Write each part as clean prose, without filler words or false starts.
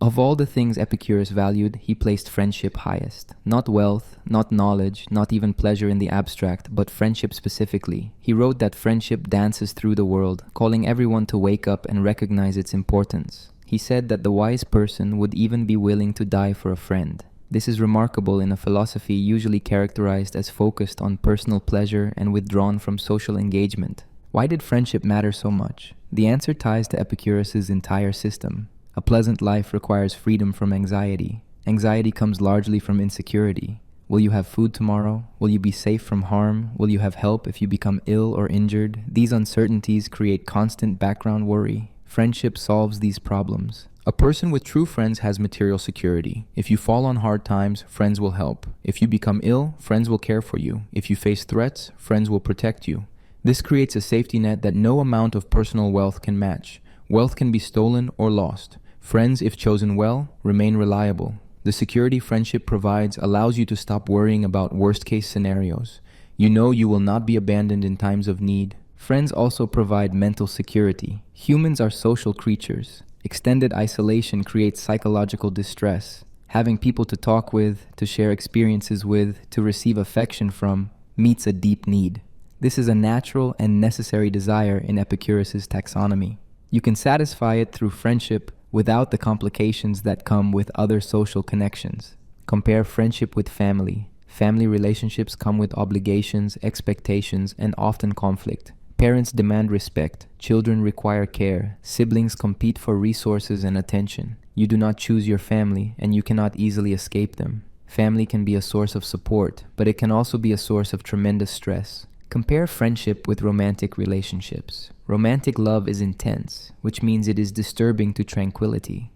Of all the things Epicurus valued, he placed friendship highest. Not wealth, not knowledge, not even pleasure in the abstract, but friendship specifically. He wrote that friendship dances through the world, calling everyone to wake up and recognize its importance. He said that the wise person would even be willing to die for a friend. This is remarkable in a philosophy usually characterized as focused on personal pleasure and withdrawn from social engagement. Why did friendship matter so much? The answer ties to Epicurus's entire system. A pleasant life requires freedom from anxiety. Anxiety comes largely from insecurity. Will you have food tomorrow? Will you be safe from harm? Will you have help if you become ill or injured? These uncertainties create constant background worry. Friendship solves these problems. A person with true friends has material security. If you fall on hard times, friends will help. If you become ill, friends will care for you. If you face threats, friends will protect you. This creates a safety net that no amount of personal wealth can match. Wealth can be stolen or lost. Friends, if chosen well, remain reliable. The security friendship provides allows you to stop worrying about worst-case scenarios. You know you will not be abandoned in times of need. Friends also provide mental security. Humans are social creatures. Extended isolation creates psychological distress. Having people to talk with, to share experiences with, to receive affection from, meets a deep need. This is a natural and necessary desire in Epicurus's taxonomy. You can satisfy it through friendship without the complications that come with other social connections. Compare friendship with family. Family relationships come with obligations, expectations, and often conflict. Parents demand respect. Children require care. Siblings compete for resources and attention. You do not choose your family, and you cannot easily escape them. Family can be a source of support, but it can also be a source of tremendous stress. Compare friendship with romantic relationships. Romantic love is intense, which means it is disturbing to tranquility.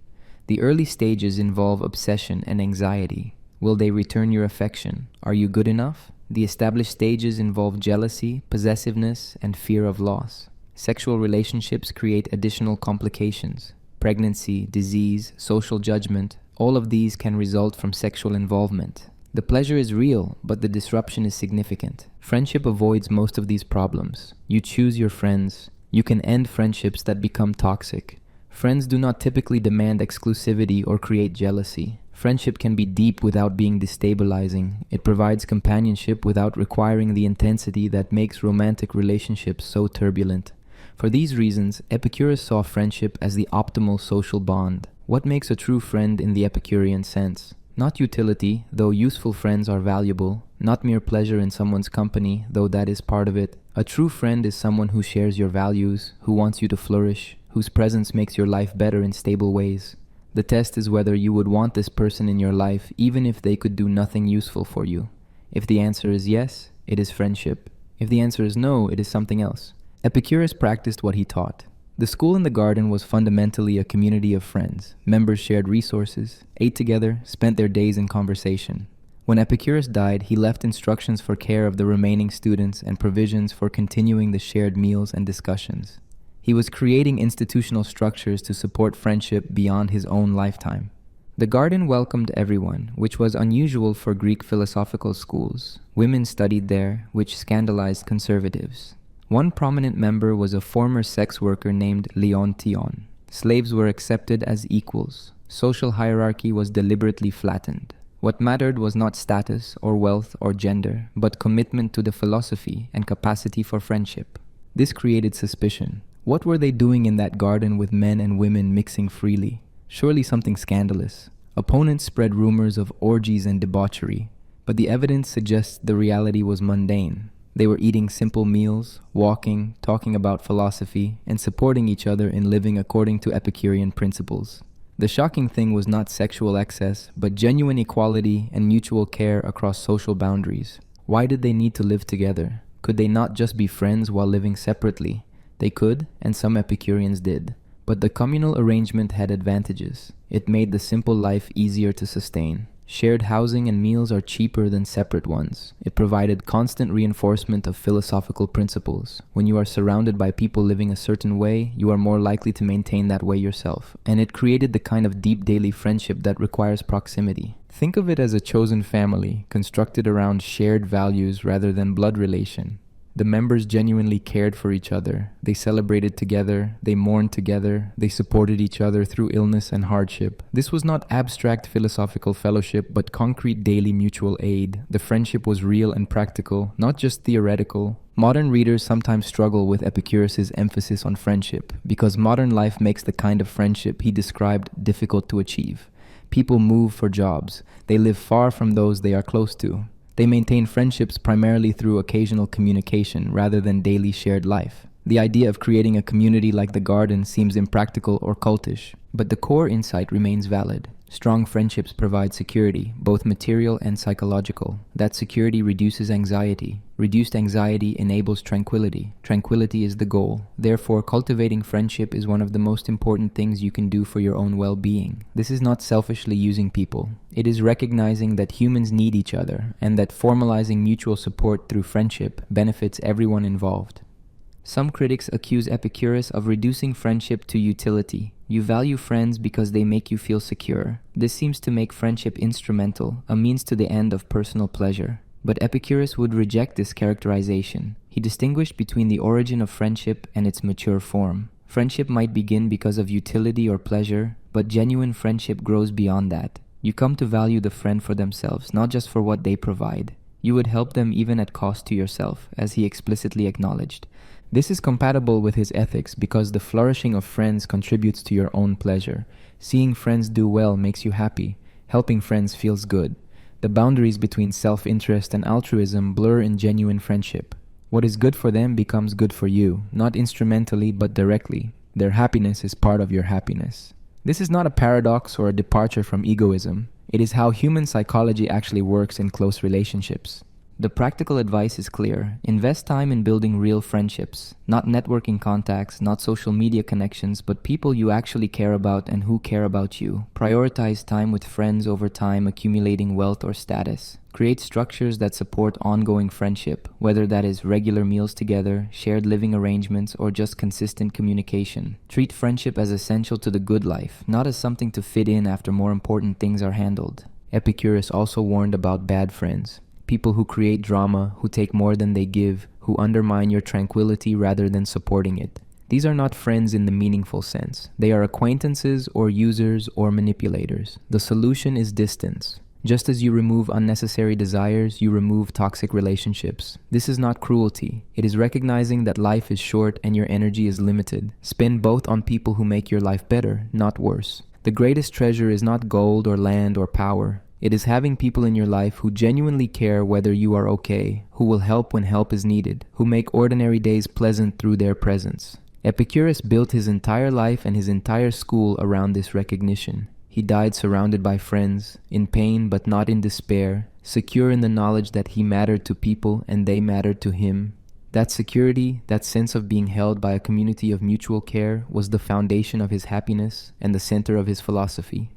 The early stages involve obsession and anxiety. Will they return your affection? Are you good enough? The established stages involve jealousy, possessiveness, and fear of loss. Sexual relationships create additional complications. Pregnancy, disease, social judgment, all of these can result from sexual involvement. The pleasure is real, but the disruption is significant. Friendship avoids most of these problems. You choose your friends. You can end friendships that become toxic. Friends do not typically demand exclusivity or create jealousy. Friendship can be deep without being destabilizing. It provides companionship without requiring the intensity that makes romantic relationships so turbulent. For these reasons, Epicurus saw friendship as the optimal social bond. What makes a true friend in the Epicurean sense? Not utility, though useful friends are valuable. Not mere pleasure in someone's company, though that is part of it. A true friend is someone who shares your values, who wants you to flourish, whose presence makes your life better in stable ways. The test is whether you would want this person in your life even if they could do nothing useful for you. If the answer is yes, it is friendship. If the answer is no, it is something else. Epicurus practiced what he taught. The school and the garden was fundamentally a community of friends. Members shared resources, ate together, spent their days in conversation. When Epicurus died, he left instructions for care of the remaining students and provisions for continuing the shared meals and discussions. He was creating institutional structures to support friendship beyond his own lifetime. The garden welcomed everyone, which was unusual for Greek philosophical schools. Women studied there, which scandalized conservatives. One prominent member was a former sex worker named Leontion. Slaves were accepted as equals. Social hierarchy was deliberately flattened. What mattered was not status or wealth or gender, but commitment to the philosophy and capacity for friendship. This created suspicion. What were they doing in that garden with men and women mixing freely? Surely something scandalous. Opponents spread rumors of orgies and debauchery, but the evidence suggests the reality was mundane. They were eating simple meals, walking, talking about philosophy, and supporting each other in living according to Epicurean principles. The shocking thing was not sexual excess, but genuine equality and mutual care across social boundaries. Why did they need to live together? Could they not just be friends while living separately? They could, and some Epicureans did. But the communal arrangement had advantages. It made the simple life easier to sustain. Shared housing and meals are cheaper than separate ones. It provided constant reinforcement of philosophical principles. When you are surrounded by people living a certain way, you are more likely to maintain that way yourself. And it created the kind of deep daily friendship that requires proximity. Think of it as a chosen family, constructed around shared values rather than blood relation. The members genuinely cared for each other. They celebrated together, they mourned together, they supported each other through illness and hardship. This was not abstract philosophical fellowship, but concrete daily mutual aid. The friendship was real and practical, not just theoretical. Modern readers sometimes struggle with Epicurus's emphasis on friendship, because modern life makes the kind of friendship he described difficult to achieve. People move for jobs. They live far from those they are close to. They maintain friendships primarily through occasional communication rather than daily shared life. The idea of creating a community like the garden seems impractical or cultish, but the core insight remains valid. Strong friendships provide security, both material and psychological. That security reduces anxiety. Reduced anxiety enables tranquility. Tranquility is the goal. Therefore, cultivating friendship is one of the most important things you can do for your own well-being. This is not selfishly using people. It is recognizing that humans need each other, and that formalizing mutual support through friendship benefits everyone involved. Some critics accuse Epicurus of reducing friendship to utility. You value friends because they make you feel secure. This seems to make friendship instrumental, a means to the end of personal pleasure. But Epicurus would reject this characterization. He distinguished between the origin of friendship and its mature form. Friendship might begin because of utility or pleasure, but genuine friendship grows beyond that. You come to value the friend for themselves, not just for what they provide. You would help them even at cost to yourself, as he explicitly acknowledged. This is compatible with his ethics because the flourishing of friends contributes to your own pleasure. Seeing friends do well makes you happy. Helping friends feels good. The boundaries between self-interest and altruism blur in genuine friendship. What is good for them becomes good for you, not instrumentally but directly. Their happiness is part of your happiness. This is not a paradox or a departure from egoism. It is how human psychology actually works in close relationships. The practical advice is clear. Invest time in building real friendships. Not networking contacts, not social media connections, but people you actually care about and who care about you. Prioritize time with friends over time accumulating wealth or status. Create structures that support ongoing friendship, whether that is regular meals together, shared living arrangements, or just consistent communication. Treat friendship as essential to the good life, not as something to fit in after more important things are handled. Epicurus also warned about bad friends. People who create drama, who take more than they give, who undermine your tranquility rather than supporting it. These are not friends in the meaningful sense. They are acquaintances or users or manipulators. The solution is distance. Just as you remove unnecessary desires, you remove toxic relationships. This is not cruelty. It is recognizing that life is short and your energy is limited. Spend both on people who make your life better, not worse. The greatest treasure is not gold or land or power. It is having people in your life who genuinely care whether you are okay, who will help when help is needed, who make ordinary days pleasant through their presence. Epicurus built his entire life and his entire school around this recognition. He died surrounded by friends, in pain but not in despair, secure in the knowledge that he mattered to people and they mattered to him. That security, that sense of being held by a community of mutual care, was the foundation of his happiness and the center of his philosophy.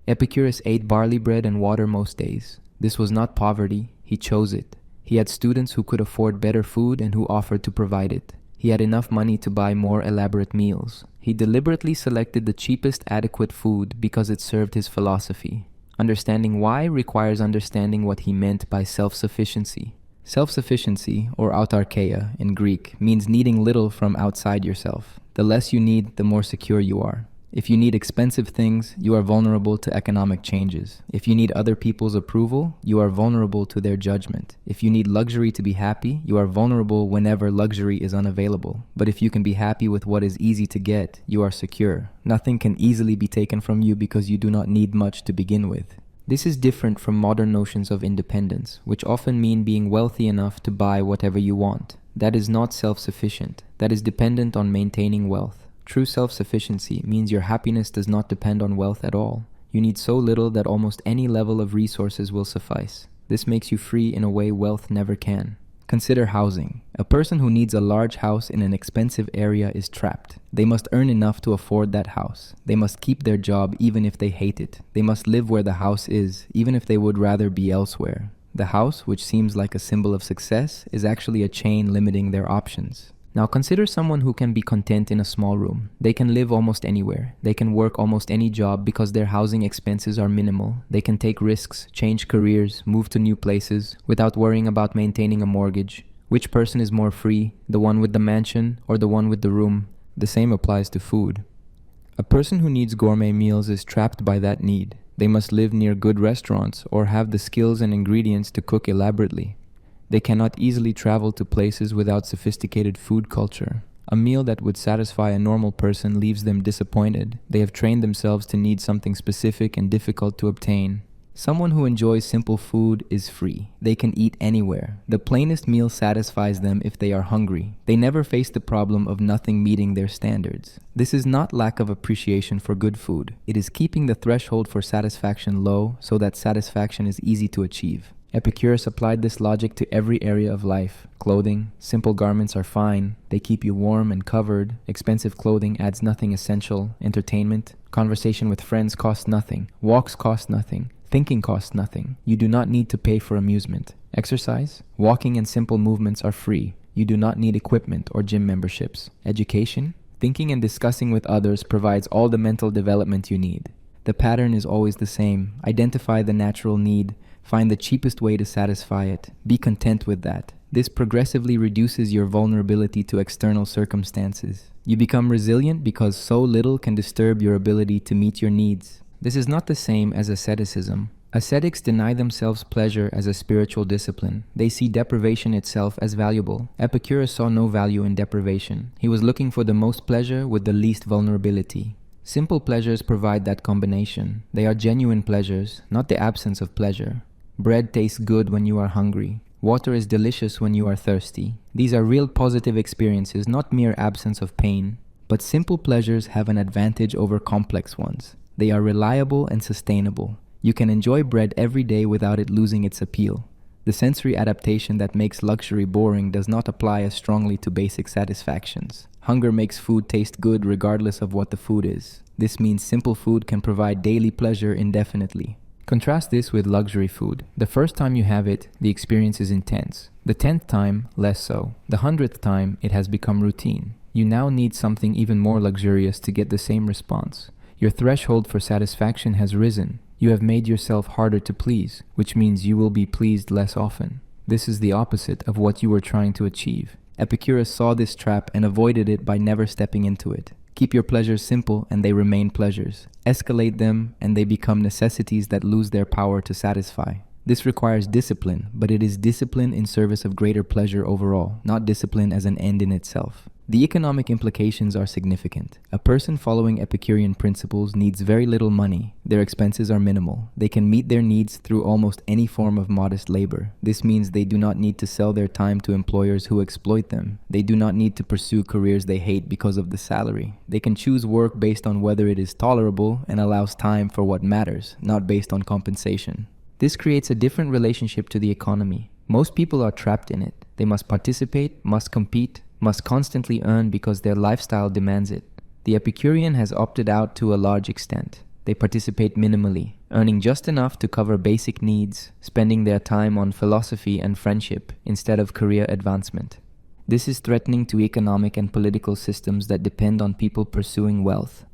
Epicurus ate barley bread and water most days. This was not poverty, he chose it. He had students who could afford better food and who offered to provide it. He had enough money to buy more elaborate meals. He deliberately selected the cheapest adequate food because it served his philosophy. Understanding why requires understanding what he meant by self-sufficiency. Self-sufficiency, or autarkeia in Greek, means needing little from outside yourself. The less you need, the more secure you are. If you need expensive things, you are vulnerable to economic changes. If you need other people's approval, you are vulnerable to their judgment. If you need luxury to be happy, you are vulnerable whenever luxury is unavailable. But if you can be happy with what is easy to get, you are secure. Nothing can easily be taken from you because you do not need much to begin with. This is different from modern notions of independence, which often mean being wealthy enough to buy whatever you want. That is not self-sufficient. That is dependent on maintaining wealth. True self-sufficiency means your happiness does not depend on wealth at all. You need so little that almost any level of resources will suffice. This makes you free in a way wealth never can. Consider housing. A person who needs a large house in an expensive area is trapped. They must earn enough to afford that house. They must keep their job even if they hate it. They must live where the house is, even if they would rather be elsewhere. The house, which seems like a symbol of success, is actually a chain limiting their options. Now consider someone who can be content in a small room. They can live almost anywhere. They can work almost any job because their housing expenses are minimal. They can take risks, change careers, move to new places without worrying about maintaining a mortgage. Which person is more free, the one with the mansion or the one with the room? The same applies to food. A person who needs gourmet meals is trapped by that need. They must live near good restaurants or have the skills and ingredients to cook elaborately. They cannot easily travel to places without sophisticated food culture. A meal that would satisfy a normal person leaves them disappointed. They have trained themselves to need something specific and difficult to obtain. Someone who enjoys simple food is free. They can eat anywhere. The plainest meal satisfies them if they are hungry. They never face the problem of nothing meeting their standards. This is not lack of appreciation for good food. It is keeping the threshold for satisfaction low so that satisfaction is easy to achieve. Epicurus applied this logic to every area of life. Clothing. Simple garments are fine. They keep you warm and covered. Expensive clothing adds nothing essential. Entertainment. Conversation with friends costs nothing. Walks cost nothing. Thinking costs nothing. You do not need to pay for amusement. Exercise. Walking and simple movements are free. You do not need equipment or gym memberships. Education. Thinking and discussing with others provides all the mental development you need. The pattern is always the same. Identify the natural need. Find the cheapest way to satisfy it. Be content with that. This progressively reduces your vulnerability to external circumstances. You become resilient because so little can disturb your ability to meet your needs. This is not the same as asceticism. Ascetics deny themselves pleasure as a spiritual discipline. They see deprivation itself as valuable. Epicurus saw no value in deprivation. He was looking for the most pleasure with the least vulnerability. Simple pleasures provide that combination. They are genuine pleasures, not the absence of pleasure. Bread tastes good when you are hungry. Water is delicious when you are thirsty. These are real positive experiences, not mere absence of pain. But simple pleasures have an advantage over complex ones. They are reliable and sustainable. You can enjoy bread every day without it losing its appeal. The sensory adaptation that makes luxury boring does not apply as strongly to basic satisfactions. Hunger makes food taste good regardless of what the food is. This means simple food can provide daily pleasure indefinitely. Contrast this with luxury food. The first time you have it, the experience is intense. The 10th time, less so. The 100th time, it has become routine. You now need something even more luxurious to get the same response. Your threshold for satisfaction has risen. You have made yourself harder to please, which means you will be pleased less often. This is the opposite of what you were trying to achieve. Epicurus saw this trap and avoided it by never stepping into it. Keep your pleasures simple and they remain pleasures. Escalate them and they become necessities that lose their power to satisfy. This requires discipline, but it is discipline in service of greater pleasure overall, not discipline as an end in itself. The economic implications are significant. A person following Epicurean principles needs very little money. Their expenses are minimal. They can meet their needs through almost any form of modest labor. This means they do not need to sell their time to employers who exploit them. They do not need to pursue careers they hate because of the salary. They can choose work based on whether it is tolerable and allows time for what matters, not based on compensation. This creates a different relationship to the economy. Most people are trapped in it. They must participate, must compete, must constantly earn because their lifestyle demands it. The Epicurean has opted out to a large extent. They participate minimally, earning just enough to cover basic needs, spending their time on philosophy and friendship instead of career advancement. This is threatening to economic and political systems that depend on people pursuing wealth.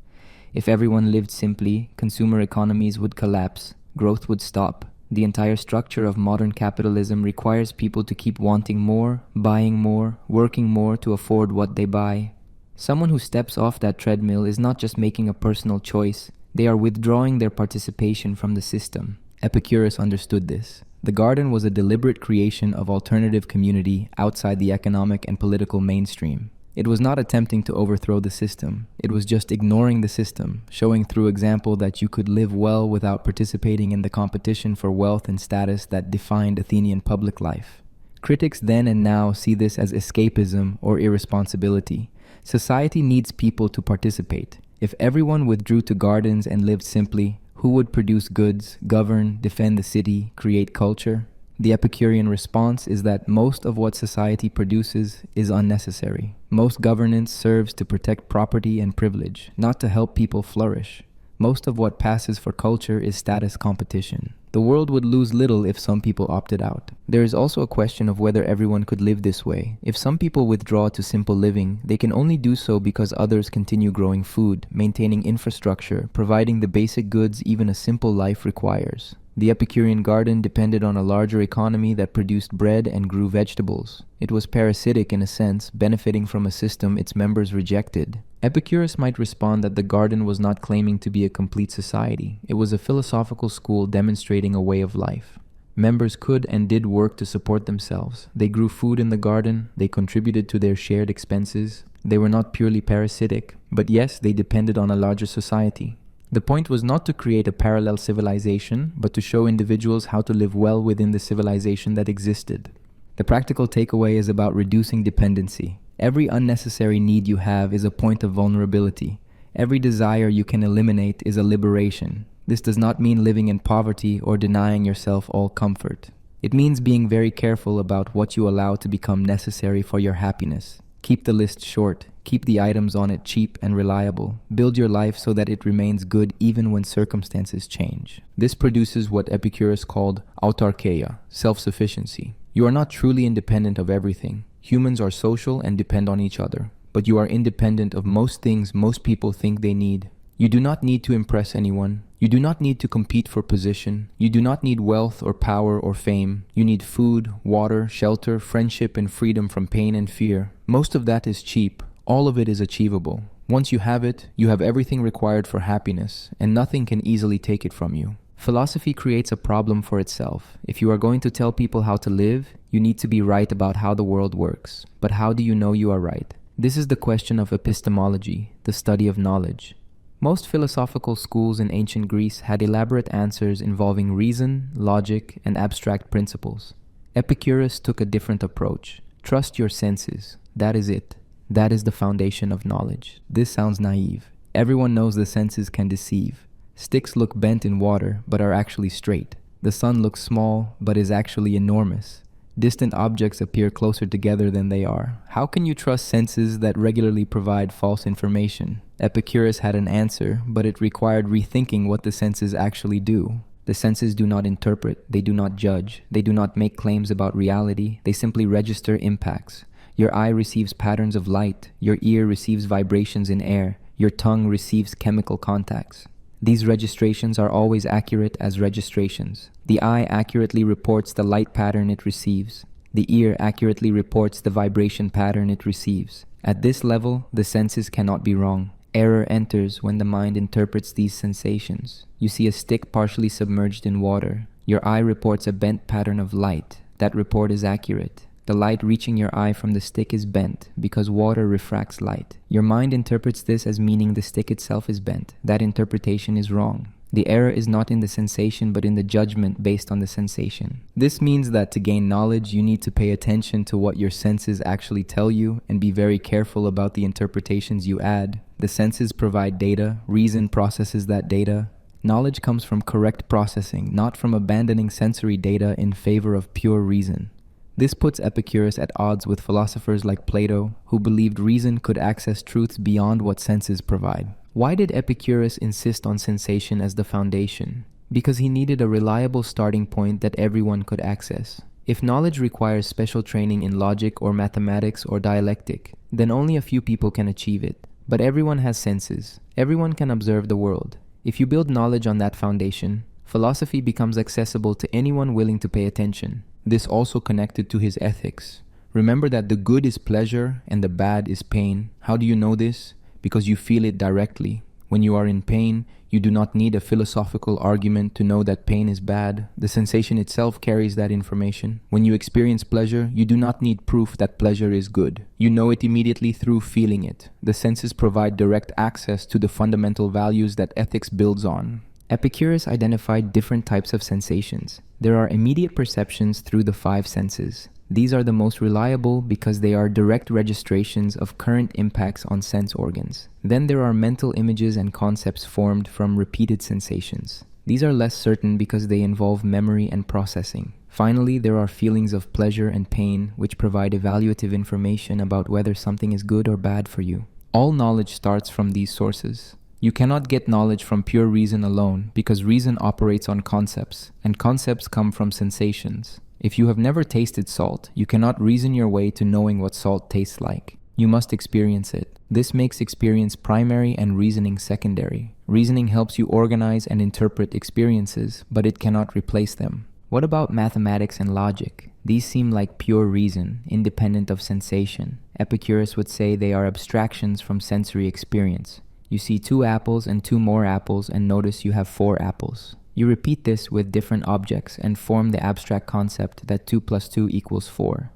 If everyone lived simply, consumer economies would collapse, growth would stop. The entire structure of modern capitalism requires people to keep wanting more, buying more, working more to afford what they buy. Someone who steps off that treadmill is not just making a personal choice, they are withdrawing their participation from the system. Epicurus understood this. The garden was a deliberate creation of alternative community outside the economic and political mainstream. It was not attempting to overthrow the system. It was just ignoring the system, showing through example that you could live well without participating in the competition for wealth and status that defined Athenian public life. Critics then and now see this as escapism or irresponsibility. Society needs people to participate. If everyone withdrew to gardens and lived simply, who would produce goods, govern, defend the city, create culture? The Epicurean response is that most of what society produces is unnecessary. Most governance serves to protect property and privilege, not to help people flourish. Most of what passes for culture is status competition. The world would lose little if some people opted out. There is also a question of whether everyone could live this way. If some people withdraw to simple living, they can only do so because others continue growing food, maintaining infrastructure, providing the basic goods even a simple life requires. The Epicurean garden depended on a larger economy that produced bread and grew vegetables. It was parasitic in a sense, benefiting from a system its members rejected. Epicurus might respond that the garden was not claiming to be a complete society. It was a philosophical school demonstrating a way of life. Members could and did work to support themselves. They grew food in the garden, they contributed to their shared expenses. They were not purely parasitic, but yes, they depended on a larger society. The point was not to create a parallel civilization, but to show individuals how to live well within the civilization that existed. The practical takeaway is about reducing dependency. Every unnecessary need you have is a point of vulnerability. Every desire you can eliminate is a liberation. This does not mean living in poverty or denying yourself all comfort. It means being very careful about what you allow to become necessary for your happiness. Keep the list short. Keep the items on it cheap and reliable. Build your life so that it remains good even when circumstances change. This produces what Epicurus called autarkeia, self-sufficiency. You are not truly independent of everything. Humans are social and depend on each other. But you are independent of most things most people think they need. You do not need to impress anyone. You do not need to compete for position. You do not need wealth or power or fame. You need food, water, shelter, friendship, and freedom from pain and fear. Most of that is cheap. All of it is achievable. Once you have it, you have everything required for happiness, and nothing can easily take it from you. Philosophy creates a problem for itself. If you are going to tell people how to live, you need to be right about how the world works. But how do you know you are right? This is the question of epistemology, the study of knowledge. Most philosophical schools in ancient Greece had elaborate answers involving reason, logic, and abstract principles. Epicurus took a different approach. Trust your senses. That is it. That is the foundation of knowledge. This sounds naive. Everyone knows the senses can deceive. Sticks look bent in water, but are actually straight. The sun looks small, but is actually enormous. Distant objects appear closer together than they are. How can you trust senses that regularly provide false information? Epicurus had an answer, but it required rethinking what the senses actually do. The senses do not interpret, they do not judge, they do not make claims about reality, they simply register impacts. Your eye receives patterns of light, your ear receives vibrations in air, your tongue receives chemical contacts. These registrations are always accurate as registrations. The eye accurately reports the light pattern it receives. The ear accurately reports the vibration pattern it receives. At this level, the senses cannot be wrong. Error enters when the mind interprets these sensations. You see a stick partially submerged in water. Your eye reports a bent pattern of light. That report is accurate. The light reaching your eye from the stick is bent because water refracts light. Your mind interprets this as meaning the stick itself is bent. That interpretation is wrong. The error is not in the sensation but in the judgment based on the sensation. This means that to gain knowledge, you need to pay attention to what your senses actually tell you and be very careful about the interpretations you add. The senses provide data, reason processes that data. Knowledge comes from correct processing, not from abandoning sensory data in favor of pure reason. This puts Epicurus at odds with philosophers like Plato, who believed reason could access truths beyond what senses provide. Why did Epicurus insist on sensation as the foundation? Because he needed a reliable starting point that everyone could access. If knowledge requires special training in logic or mathematics or dialectic, then only a few people can achieve it. But everyone has senses. Everyone can observe the world. If you build knowledge on that foundation, philosophy becomes accessible to anyone willing to pay attention. This also connected to his ethics. Remember that the good is pleasure and the bad is pain. How do you know this? Because you feel it directly. When you are in pain, you do not need a philosophical argument to know that pain is bad. The sensation itself carries that information. When you experience pleasure, you do not need proof that pleasure is good. You know it immediately through feeling it. The senses provide direct access to the fundamental values that ethics builds on. Epicurus identified different types of sensations. There are immediate perceptions through the five senses. These are the most reliable because they are direct registrations of current impacts on sense organs. Then there are mental images and concepts formed from repeated sensations. These are less certain because they involve memory and processing. Finally, there are feelings of pleasure and pain which provide evaluative information about whether something is good or bad for you. All knowledge starts from these sources. You cannot get knowledge from pure reason alone because reason operates on concepts, and concepts come from sensations. If you have never tasted salt, you cannot reason your way to knowing what salt tastes like. You must experience it. This makes experience primary and reasoning secondary. Reasoning helps you organize and interpret experiences, but it cannot replace them. What about mathematics and logic? These seem like pure reason, independent of sensation. Epicurus would say they are abstractions from sensory experience. You see 2 apples and 2 more apples and notice you have 4 apples. You repeat this with different objects and form the abstract concept that 2 plus 2 equals 4.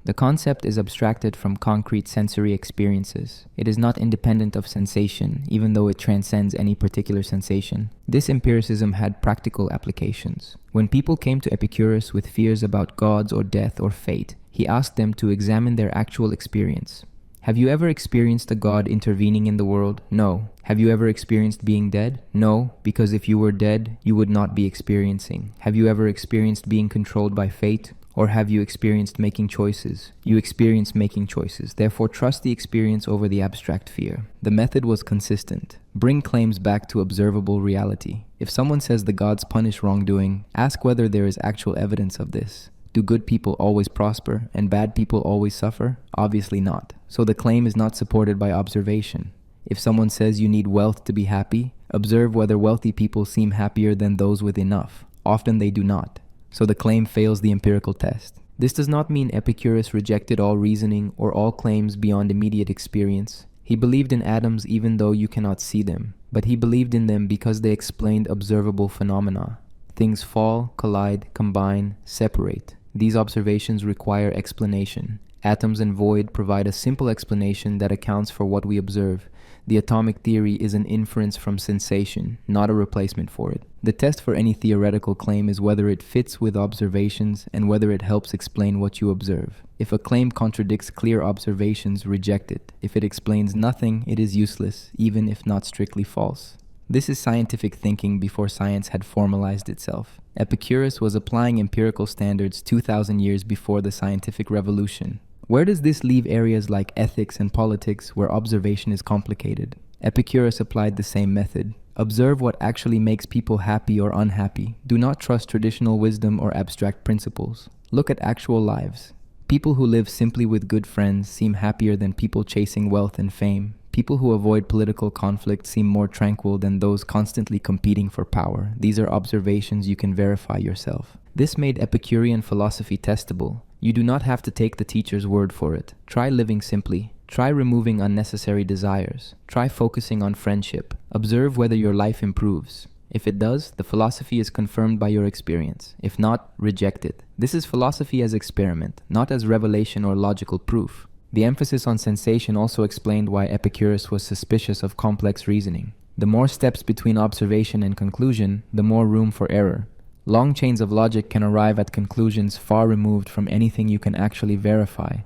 The concept is abstracted from concrete sensory experiences. It is not independent of sensation, even though it transcends any particular sensation. This empiricism had practical applications. When people came to Epicurus with fears about gods or death or fate, he asked them to examine their actual experience. Have you ever experienced a god intervening in the world? No. Have you ever experienced being dead? No, because if you were dead, you would not be experiencing. Have you ever experienced being controlled by fate? Or have you experienced making choices? You experience making choices. Therefore, trust the experience over the abstract fear. The method was consistent. Bring claims back to observable reality. If someone says the gods punish wrongdoing, ask whether there is actual evidence of this. Do good people always prosper and bad people always suffer? Obviously not. So the claim is not supported by observation. If someone says you need wealth to be happy, observe whether wealthy people seem happier than those with enough. Often they do not. So the claim fails the empirical test. This does not mean Epicurus rejected all reasoning or all claims beyond immediate experience. He believed in atoms even though you cannot see them, but he believed in them because they explained observable phenomena. Things fall, collide, combine, separate. These observations require explanation. Atoms and void provide a simple explanation that accounts for what we observe. The atomic theory is an inference from sensation, not a replacement for it. The test for any theoretical claim is whether it fits with observations and whether it helps explain what you observe. If a claim contradicts clear observations, reject it. If it explains nothing, it is useless, even if not strictly false. This is scientific thinking before science had formalized itself. Epicurus was applying empirical standards 2,000 years before the scientific revolution. Where does this leave areas like ethics and politics where observation is complicated? Epicurus applied the same method. Observe what actually makes people happy or unhappy. Do not trust traditional wisdom or abstract principles. Look at actual lives. People who live simply with good friends seem happier than people chasing wealth and fame. People who avoid political conflict seem more tranquil than those constantly competing for power. These are observations you can verify yourself. This made Epicurean philosophy testable. You do not have to take the teacher's word for it. Try living simply. Try removing unnecessary desires. Try focusing on friendship. Observe whether your life improves. If it does, the philosophy is confirmed by your experience. If not, reject it. This is philosophy as experiment, not as revelation or logical proof. The emphasis on sensation also explained why Epicurus was suspicious of complex reasoning. The more steps between observation and conclusion, the more room for error. Long chains of logic can arrive at conclusions far removed from anything you can actually verify.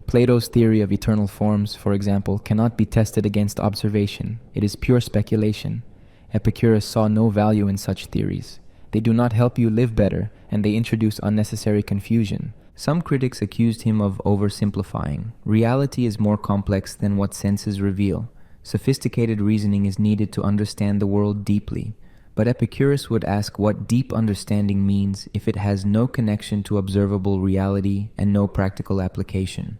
Plato's theory of eternal forms, for example, cannot be tested against observation. It is pure speculation. Epicurus saw no value in such theories. They do not help you live better, and they introduce unnecessary confusion. Some critics accused him of oversimplifying. Reality is more complex than what senses reveal. Sophisticated reasoning is needed to understand the world deeply. But Epicurus would ask what deep understanding means if it has no connection to observable reality and no practical application.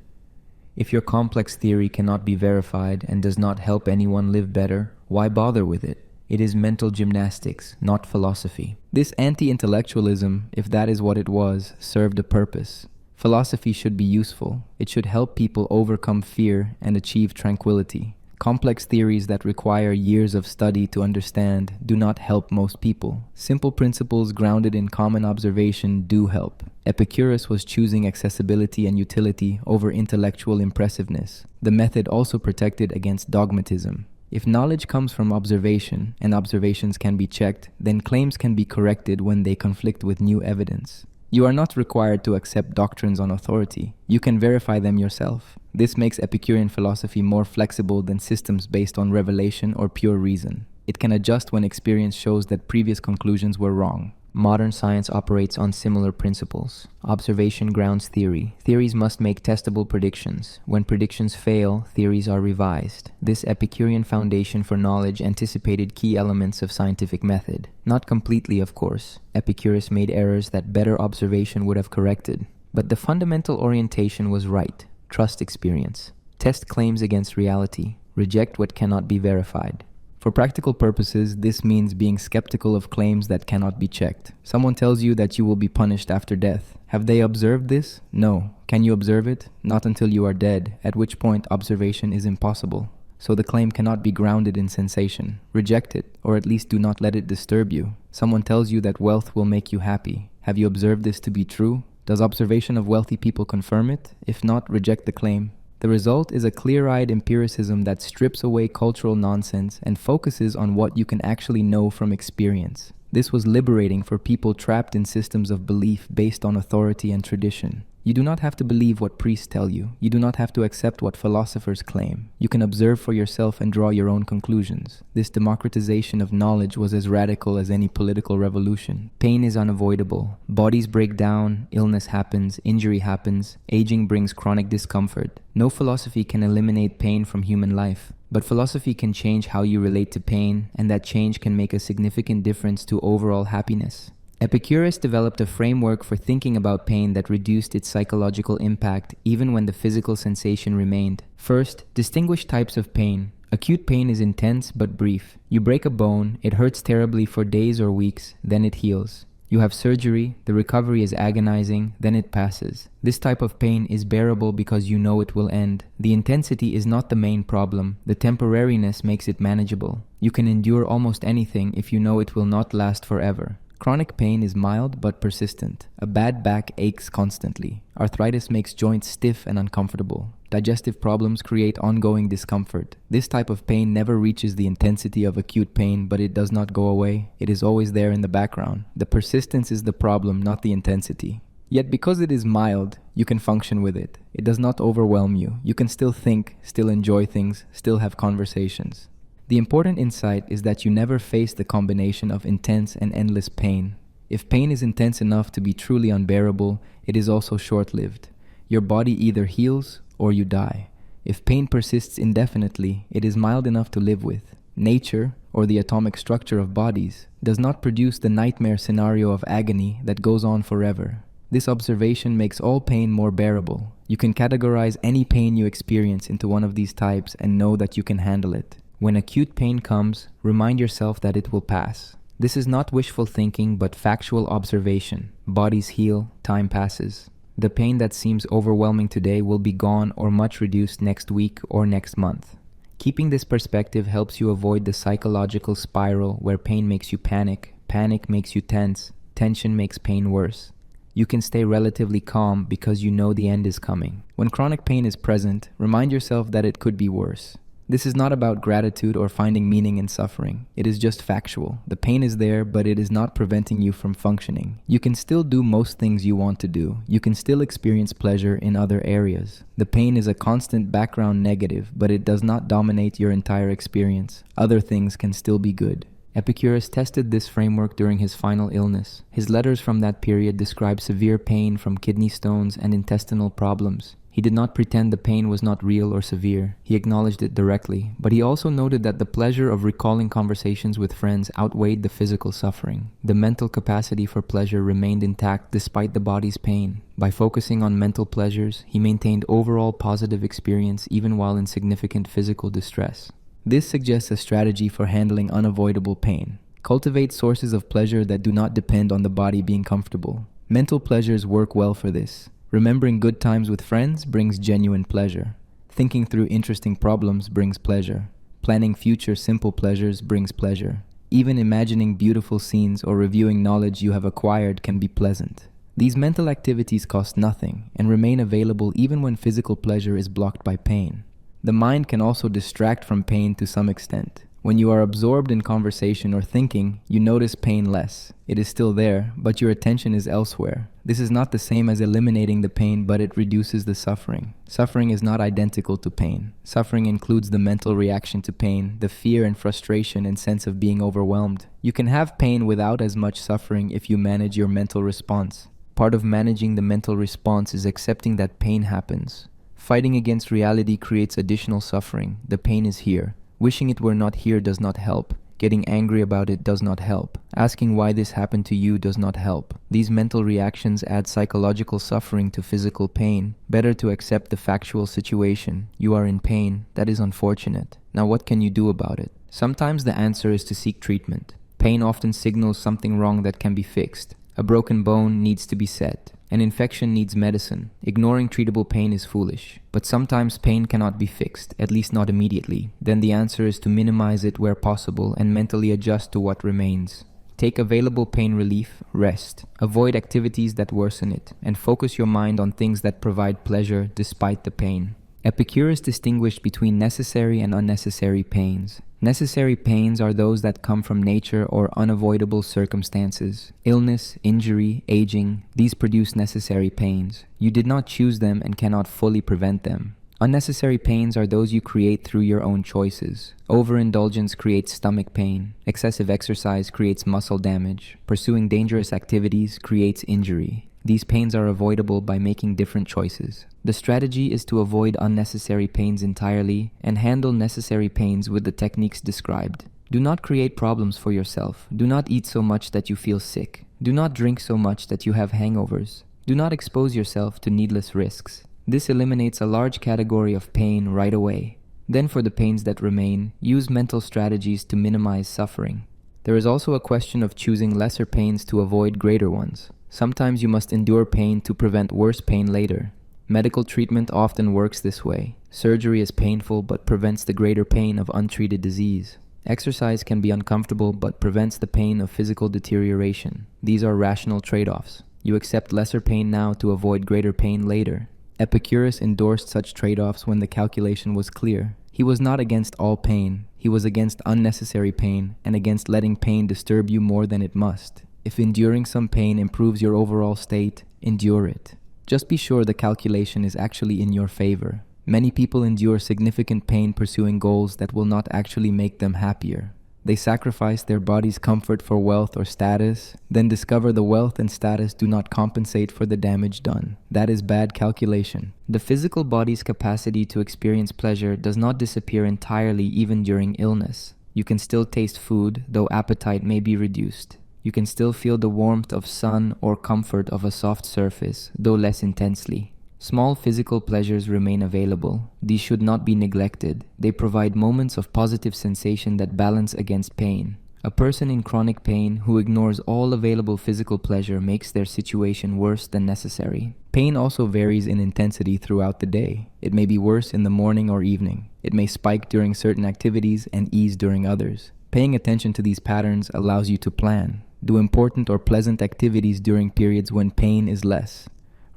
If your complex theory cannot be verified and does not help anyone live better, why bother with it? It is mental gymnastics, not philosophy. This anti-intellectualism, if that is what it was, served a purpose. Philosophy should be useful. It should help people overcome fear and achieve tranquility. Complex theories that require years of study to understand do not help most people. Simple principles grounded in common observation do help. Epicurus was choosing accessibility and utility over intellectual impressiveness. The method also protected against dogmatism. If knowledge comes from observation and observations can be checked, then claims can be corrected when they conflict with new evidence. You are not required to accept doctrines on authority. You can verify them yourself. This makes Epicurean philosophy more flexible than systems based on revelation or pure reason. It can adjust when experience shows that previous conclusions were wrong. Modern science operates on similar principles. Observation grounds theory. Theories must make testable predictions. When predictions fail, theories are revised. This Epicurean foundation for knowledge anticipated key elements of scientific method. Not completely, of course. Epicurus made errors that better observation would have corrected. But the fundamental orientation was right. Trust experience. Test claims against reality. Reject what cannot be verified. For practical purposes, this means being skeptical of claims that cannot be checked. Someone tells you that you will be punished after death. Have they observed this? No. Can you observe it? Not until you are dead, at which point observation is impossible. So the claim cannot be grounded in sensation. Reject it, or at least do not let it disturb you. Someone tells you that wealth will make you happy. Have you observed this to be true? Does observation of wealthy people confirm it? If not, reject the claim. The result is a clear-eyed empiricism that strips away cultural nonsense and focuses on what you can actually know from experience. This was liberating for people trapped in systems of belief based on authority and tradition. You do not have to believe what priests tell you. You do not have to accept what philosophers claim. You can observe for yourself and draw your own conclusions. This democratization of knowledge was as radical as any political revolution. Pain is unavoidable. Bodies break down, illness happens, injury happens, aging brings chronic discomfort. No philosophy can eliminate pain from human life. But philosophy can change how you relate to pain, and that change can make a significant difference to overall happiness. Epicurus developed a framework for thinking about pain that reduced its psychological impact even when the physical sensation remained. First, distinguish types of pain. Acute pain is intense but brief. You break a bone, it hurts terribly for days or weeks, then it heals. You have surgery, the recovery is agonizing, then it passes. This type of pain is bearable because you know it will end. The intensity is not the main problem. The temporariness makes it manageable. You can endure almost anything if you know it will not last forever. Chronic pain is mild but persistent. A bad back aches constantly. Arthritis makes joints stiff and uncomfortable. Digestive problems create ongoing discomfort. This type of pain never reaches the intensity of acute pain, but it does not go away. It is always there in the background. The persistence is the problem, not the intensity. Yet because it is mild, you can function with it. It does not overwhelm you. You can still think, still enjoy things, still have conversations. The important insight is that you never face the combination of intense and endless pain. If pain is intense enough to be truly unbearable, it is also short-lived. Your body either heals or you die. If pain persists indefinitely, it is mild enough to live with. Nature, or the atomic structure of bodies, does not produce the nightmare scenario of agony that goes on forever. This observation makes all pain more bearable. You can categorize any pain you experience into one of these types and know that you can handle it. When acute pain comes, remind yourself that it will pass. This is not wishful thinking, but factual observation. Bodies heal, time passes. The pain that seems overwhelming today will be gone or much reduced next week or next month. Keeping this perspective helps you avoid the psychological spiral where pain makes you panic, panic makes you tense, tension makes pain worse. You can stay relatively calm because you know the end is coming. When chronic pain is present, remind yourself that it could be worse. This is not about gratitude or finding meaning in suffering. It is just factual. The pain is there, but it is not preventing you from functioning. You can still do most things you want to do. You can still experience pleasure in other areas. The pain is a constant background negative, but it does not dominate your entire experience. Other things can still be good. Epicurus tested this framework during his final illness. His letters from that period describe severe pain from kidney stones and intestinal problems. He did not pretend the pain was not real or severe. He acknowledged it directly, but he also noted that the pleasure of recalling conversations with friends outweighed the physical suffering. The mental capacity for pleasure remained intact despite the body's pain. By focusing on mental pleasures, he maintained overall positive experience even while in significant physical distress. This suggests a strategy for handling unavoidable pain. Cultivate sources of pleasure that do not depend on the body being comfortable. Mental pleasures work well for this. Remembering good times with friends brings genuine pleasure. Thinking through interesting problems brings pleasure. Planning future simple pleasures brings pleasure. Even imagining beautiful scenes or reviewing knowledge you have acquired can be pleasant. These mental activities cost nothing and remain available even when physical pleasure is blocked by pain. The mind can also distract from pain to some extent. When you are absorbed in conversation or thinking, you notice pain less. It is still there, but your attention is elsewhere. This is not the same as eliminating the pain, but it reduces the suffering. Suffering is not identical to pain. Suffering includes the mental reaction to pain, the fear and frustration and sense of being overwhelmed. You can have pain without as much suffering if you manage your mental response. Part of managing the mental response is accepting that pain happens. Fighting against reality creates additional suffering. The pain is here. Wishing it were not here does not help. Getting angry about it does not help. Asking why this happened to you does not help. These mental reactions add psychological suffering to physical pain. Better to accept the factual situation. You are in pain. That is unfortunate. Now what can you do about it? Sometimes the answer is to seek treatment. Pain often signals something wrong that can be fixed. A broken bone needs to be set. An infection needs medicine. Ignoring treatable pain is foolish. But sometimes pain cannot be fixed, at least not immediately. Then the answer is to minimize it where possible and mentally adjust to what remains. Take available pain relief, rest. Avoid activities that worsen it, and focus your mind on things that provide pleasure despite the pain. Epicurus distinguished between necessary and unnecessary pains. Necessary pains are those that come from nature or unavoidable circumstances. Illness, injury, aging, these produce necessary pains. You did not choose them and cannot fully prevent them. Unnecessary pains are those you create through your own choices. Overindulgence creates stomach pain. Excessive exercise creates muscle damage. Pursuing dangerous activities creates injury. These pains are avoidable by making different choices. The strategy is to avoid unnecessary pains entirely and handle necessary pains with the techniques described. Do not create problems for yourself. Do not eat so much that you feel sick. Do not drink so much that you have hangovers. Do not expose yourself to needless risks. This eliminates a large category of pain right away. Then for the pains that remain, use mental strategies to minimize suffering. There is also a question of choosing lesser pains to avoid greater ones. Sometimes you must endure pain to prevent worse pain later. Medical treatment often works this way. Surgery is painful but prevents the greater pain of untreated disease. Exercise can be uncomfortable but prevents the pain of physical deterioration. These are rational trade-offs. You accept lesser pain now to avoid greater pain later. Epicurus endorsed such trade-offs when the calculation was clear. He was not against all pain. He was against unnecessary pain and against letting pain disturb you more than it must. If enduring some pain improves your overall state, endure it. Just be sure the calculation is actually in your favor. Many people endure significant pain pursuing goals that will not actually make them happier. They sacrifice their body's comfort for wealth or status, then discover the wealth and status do not compensate for the damage done. That is bad calculation. The physical body's capacity to experience pleasure does not disappear entirely even during illness. You can still taste food, though appetite may be reduced. You can still feel the warmth of sun or comfort of a soft surface, though less intensely. Small physical pleasures remain available. These should not be neglected. They provide moments of positive sensation that balance against pain. A person in chronic pain who ignores all available physical pleasure makes their situation worse than necessary. Pain also varies in intensity throughout the day. It may be worse in the morning or evening. It may spike during certain activities and ease during others. Paying attention to these patterns allows you to plan. Do important or pleasant activities during periods when pain is less.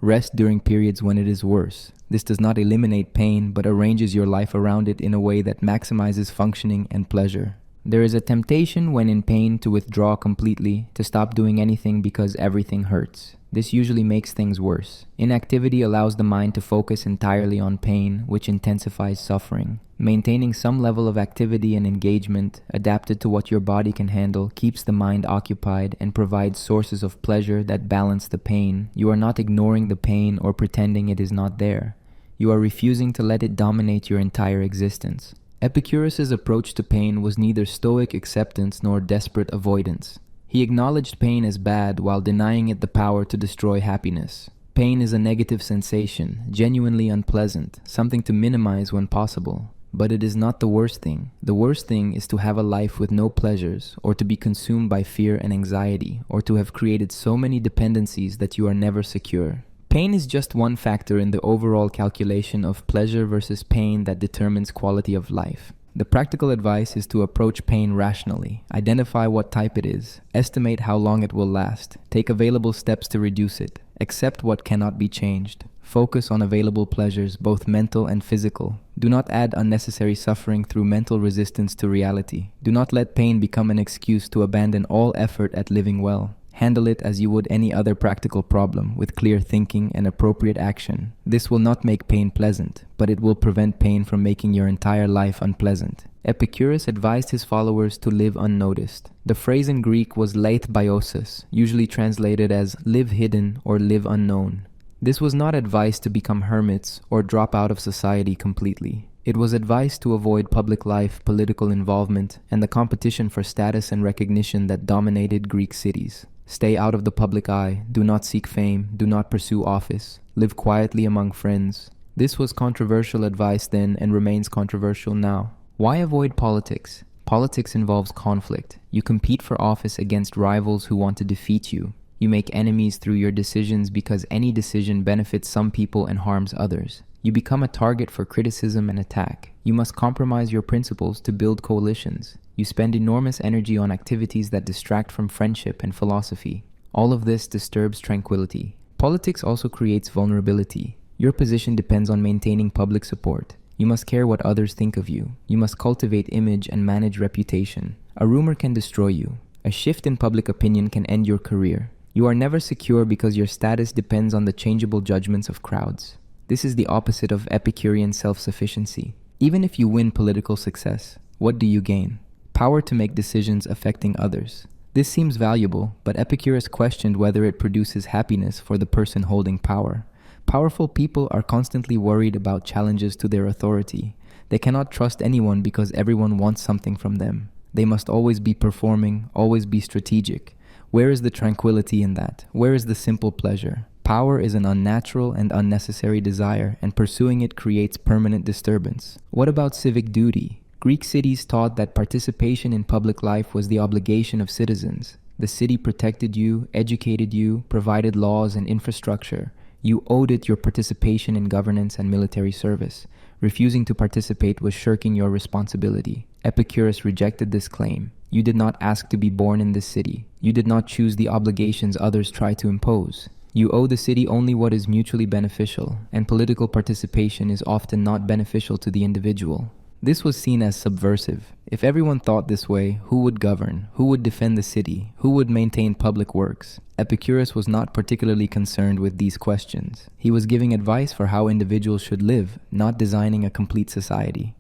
Rest during periods when it is worse. This does not eliminate pain, but arranges your life around it in a way that maximizes functioning and pleasure. There is a temptation when in pain to withdraw completely, to stop doing anything because everything hurts. This usually makes things worse. Inactivity allows the mind to focus entirely on pain, which intensifies suffering. Maintaining some level of activity and engagement, adapted to what your body can handle, keeps the mind occupied and provides sources of pleasure that balance the pain. You are not ignoring the pain or pretending it is not there. You are refusing to let it dominate your entire existence. Epicurus's approach to pain was neither stoic acceptance nor desperate avoidance. He acknowledged pain as bad while denying it the power to destroy happiness. Pain is a negative sensation, genuinely unpleasant, something to minimize when possible. But it is not the worst thing. The worst thing is to have a life with no pleasures, or to be consumed by fear and anxiety, or to have created so many dependencies that you are never secure. Pain is just one factor in the overall calculation of pleasure versus pain that determines quality of life. The practical advice is to approach pain rationally, identify what type it is, estimate how long it will last, take available steps to reduce it, accept what cannot be changed, focus on available pleasures, both mental and physical. Do not add unnecessary suffering through mental resistance to reality. Do not let pain become an excuse to abandon all effort at living well. Handle it as you would any other practical problem, with clear thinking and appropriate action. This will not make pain pleasant, but it will prevent pain from making your entire life unpleasant. Epicurus advised his followers to live unnoticed. The phrase in Greek was leithbiosis, usually translated as live hidden or live unknown. This was not advice to become hermits or drop out of society completely. It was advice to avoid public life, political involvement, and the competition for status and recognition that dominated Greek cities. Stay out of the public eye, do not seek fame, do not pursue office, live quietly among friends. This was controversial advice then and remains controversial now. Why avoid politics? Politics involves conflict. You compete for office against rivals who want to defeat you. You make enemies through your decisions because any decision benefits some people and harms others. You become a target for criticism and attack. You must compromise your principles to build coalitions. You spend enormous energy on activities that distract from friendship and philosophy. All of this disturbs tranquility. Politics also creates vulnerability. Your position depends on maintaining public support. You must care what others think of you. You must cultivate image and manage reputation. A rumor can destroy you. A shift in public opinion can end your career. You are never secure because your status depends on the changeable judgments of crowds. This is the opposite of Epicurean self-sufficiency. Even if you win political success, what do you gain? Power to make decisions affecting others. This seems valuable, but Epicurus questioned whether it produces happiness for the person holding power. Powerful people are constantly worried about challenges to their authority. They cannot trust anyone because everyone wants something from them. They must always be performing, always be strategic. Where is the tranquility in that? Where is the simple pleasure? Power is an unnatural and unnecessary desire, and pursuing it creates permanent disturbance. What about civic duty? Greek cities taught that participation in public life was the obligation of citizens. The city protected you, educated you, provided laws and infrastructure. You owed it your participation in governance and military service. Refusing to participate was shirking your responsibility. Epicurus rejected this claim. You did not ask to be born in this city. You did not choose the obligations others try to impose. You owe the city only what is mutually beneficial, and political participation is often not beneficial to the individual. This was seen as subversive. If everyone thought this way, who would govern? Who would defend the city? Who would maintain public works? Epicurus was not particularly concerned with these questions. He was giving advice for how individuals should live, not designing a complete society.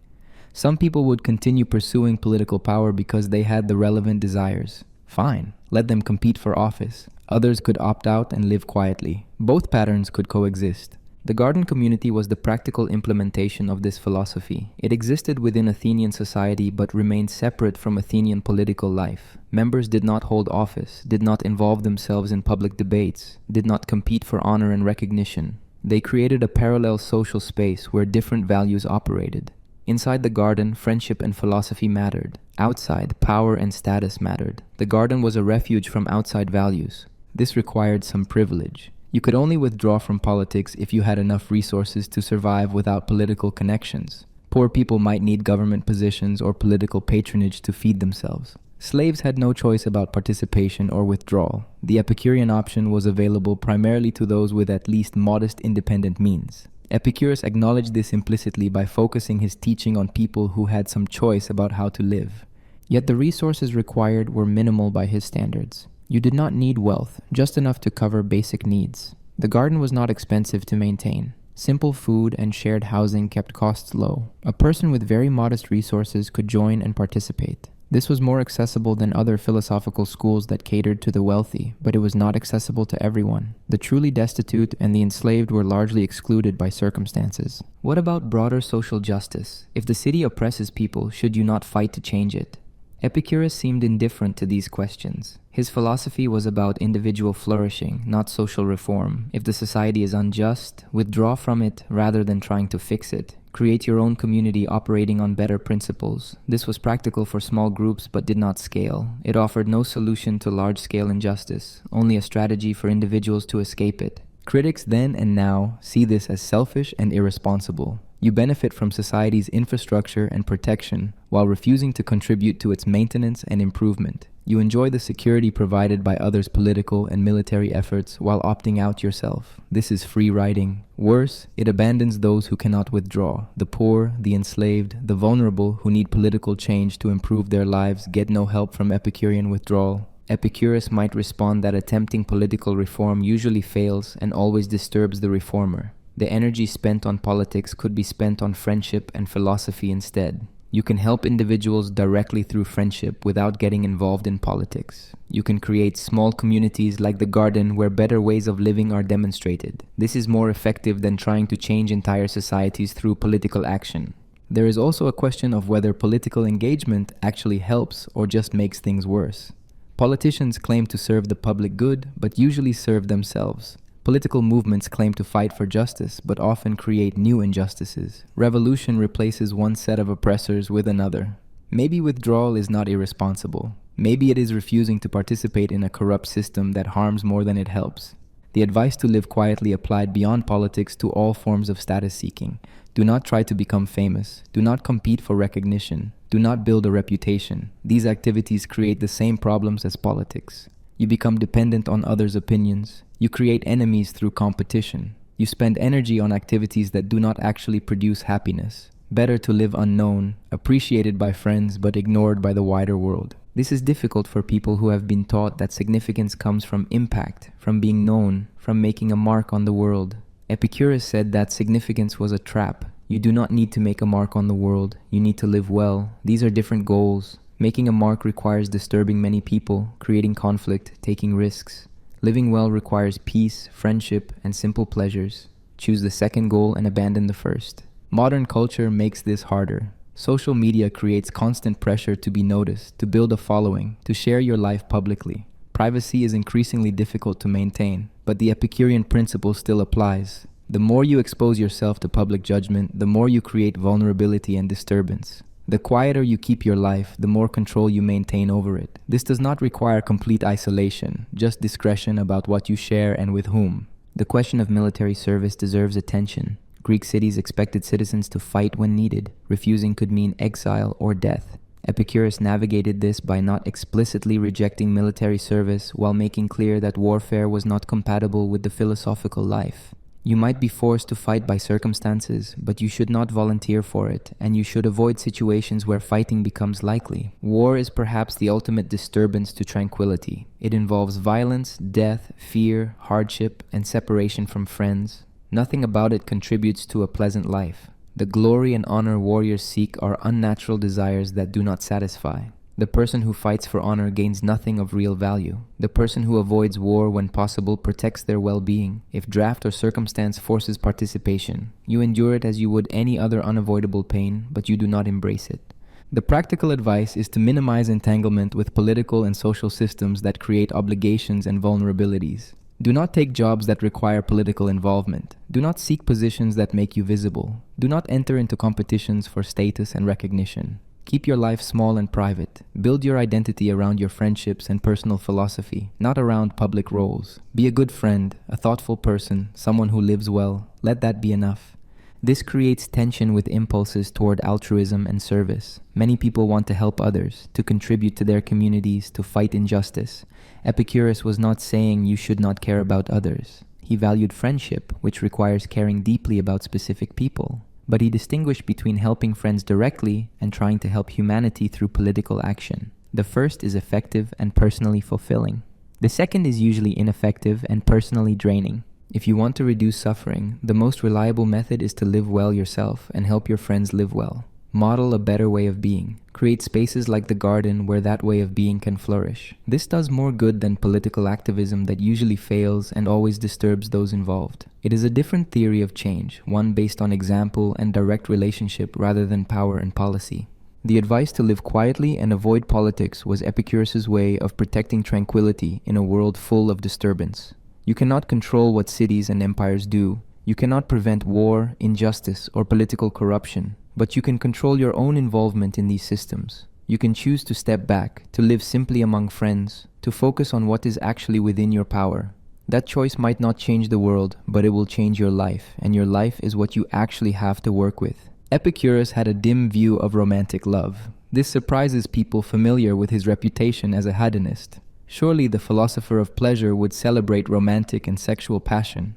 Some people would continue pursuing political power because they had the relevant desires. Fine, let them compete for office. Others could opt out and live quietly. Both patterns could coexist. The garden community was the practical implementation of this philosophy. It existed within Athenian society but remained separate from Athenian political life. Members did not hold office, did not involve themselves in public debates, did not compete for honor and recognition. They created a parallel social space where different values operated. Inside the garden, friendship and philosophy mattered. Outside, power and status mattered. The garden was a refuge from outside values. This required some privilege. You could only withdraw from politics if you had enough resources to survive without political connections. Poor people might need government positions or political patronage to feed themselves. Slaves had no choice about participation or withdrawal. The Epicurean option was available primarily to those with at least modest independent means. Epicurus acknowledged this implicitly by focusing his teaching on people who had some choice about how to live. Yet the resources required were minimal by his standards. You did not need wealth, just enough to cover basic needs. The garden was not expensive to maintain. Simple food and shared housing kept costs low. A person with very modest resources could join and participate. This was more accessible than other philosophical schools that catered to the wealthy, but it was not accessible to everyone. The truly destitute and the enslaved were largely excluded by circumstances. What about broader social justice? If the city oppresses people, should you not fight to change it? Epicurus seemed indifferent to these questions. His philosophy was about individual flourishing, not social reform. If the society is unjust, withdraw from it rather than trying to fix it. Create your own community operating on better principles. This was practical for small groups but did not scale. It offered no solution to large-scale injustice, only a strategy for individuals to escape it. Critics then and now see this as selfish and irresponsible. You benefit from society's infrastructure and protection while refusing to contribute to its maintenance and improvement. You enjoy the security provided by others' political and military efforts while opting out yourself. This is free riding. Worse, it abandons those who cannot withdraw. The poor, the enslaved, the vulnerable who need political change to improve their lives get no help from Epicurean withdrawal. Epicurus might respond that attempting political reform usually fails and always disturbs the reformer. The energy spent on politics could be spent on friendship and philosophy instead. You can help individuals directly through friendship without getting involved in politics. You can create small communities like the garden where better ways of living are demonstrated. This is more effective than trying to change entire societies through political action. There is also a question of whether political engagement actually helps or just makes things worse. Politicians claim to serve the public good, but usually serve themselves. Political movements claim to fight for justice, but often create new injustices. Revolution replaces one set of oppressors with another. Maybe withdrawal is not irresponsible. Maybe it is refusing to participate in a corrupt system that harms more than it helps. The advice to live quietly applied beyond politics to all forms of status seeking. Do not try to become famous. Do not compete for recognition. Do not build a reputation. These activities create the same problems as politics. You become dependent on others' opinions. You create enemies through competition. You spend energy on activities that do not actually produce happiness. Better to live unknown, appreciated by friends but ignored by the wider world. This is difficult for people who have been taught that significance comes from impact, from being known, from making a mark on the world. Epicurus said that significance was a trap. You do not need to make a mark on the world. You need to live well. These are different goals. Making a mark requires disturbing many people, creating conflict, taking risks. Living well requires peace, friendship, and simple pleasures. Choose the second goal and abandon the first. Modern culture makes this harder. Social media creates constant pressure to be noticed, to build a following, to share your life publicly. Privacy is increasingly difficult to maintain, but the Epicurean principle still applies. The more you expose yourself to public judgment, the more you create vulnerability and disturbance. The quieter you keep your life, the more control you maintain over it. This does not require complete isolation, just discretion about what you share and with whom. The question of military service deserves attention. Greek cities expected citizens to fight when needed. Refusing could mean exile or death. Epicurus navigated this by not explicitly rejecting military service while making clear that warfare was not compatible with the philosophical life. You might be forced to fight by circumstances, but you should not volunteer for it, and you should avoid situations where fighting becomes likely. War is perhaps the ultimate disturbance to tranquility. It involves violence, death, fear, hardship, and separation from friends. Nothing about it contributes to a pleasant life. The glory and honor warriors seek are unnatural desires that do not satisfy. The person who fights for honor gains nothing of real value. The person who avoids war when possible protects their well-being. If draft or circumstance forces participation, you endure it as you would any other unavoidable pain, but you do not embrace it. The practical advice is to minimize entanglement with political and social systems that create obligations and vulnerabilities. Do not take jobs that require political involvement. Do not seek positions that make you visible. Do not enter into competitions for status and recognition. Keep your life small and private. Build your identity around your friendships and personal philosophy, not around public roles. Be a good friend, a thoughtful person, someone who lives well. Let that be enough. This creates tension with impulses toward altruism and service. Many people want to help others, to contribute to their communities, to fight injustice. Epicurus was not saying you should not care about others. He valued friendship, which requires caring deeply about specific people. But he distinguished between helping friends directly and trying to help humanity through political action. The first is effective and personally fulfilling. The second is usually ineffective and personally draining. If you want to reduce suffering, the most reliable method is to live well yourself and help your friends live well. Model a better way of being. Create spaces like the garden where that way of being can flourish. This does more good than political activism that usually fails and always disturbs those involved. It is a different theory of change, one based on example and direct relationship rather than power and policy. The advice to live quietly and avoid politics was Epicurus's way of protecting tranquility in a world full of disturbance. You cannot control what cities and empires do. You cannot prevent war, injustice, or political corruption. But you can control your own involvement in these systems. You can choose to step back, to live simply among friends, to focus on what is actually within your power. That choice might not change the world, but it will change your life, and your life is what you actually have to work with. Epicurus had a dim view of romantic love. This surprises people familiar with his reputation as a hedonist. Surely the philosopher of pleasure would celebrate romantic and sexual passion.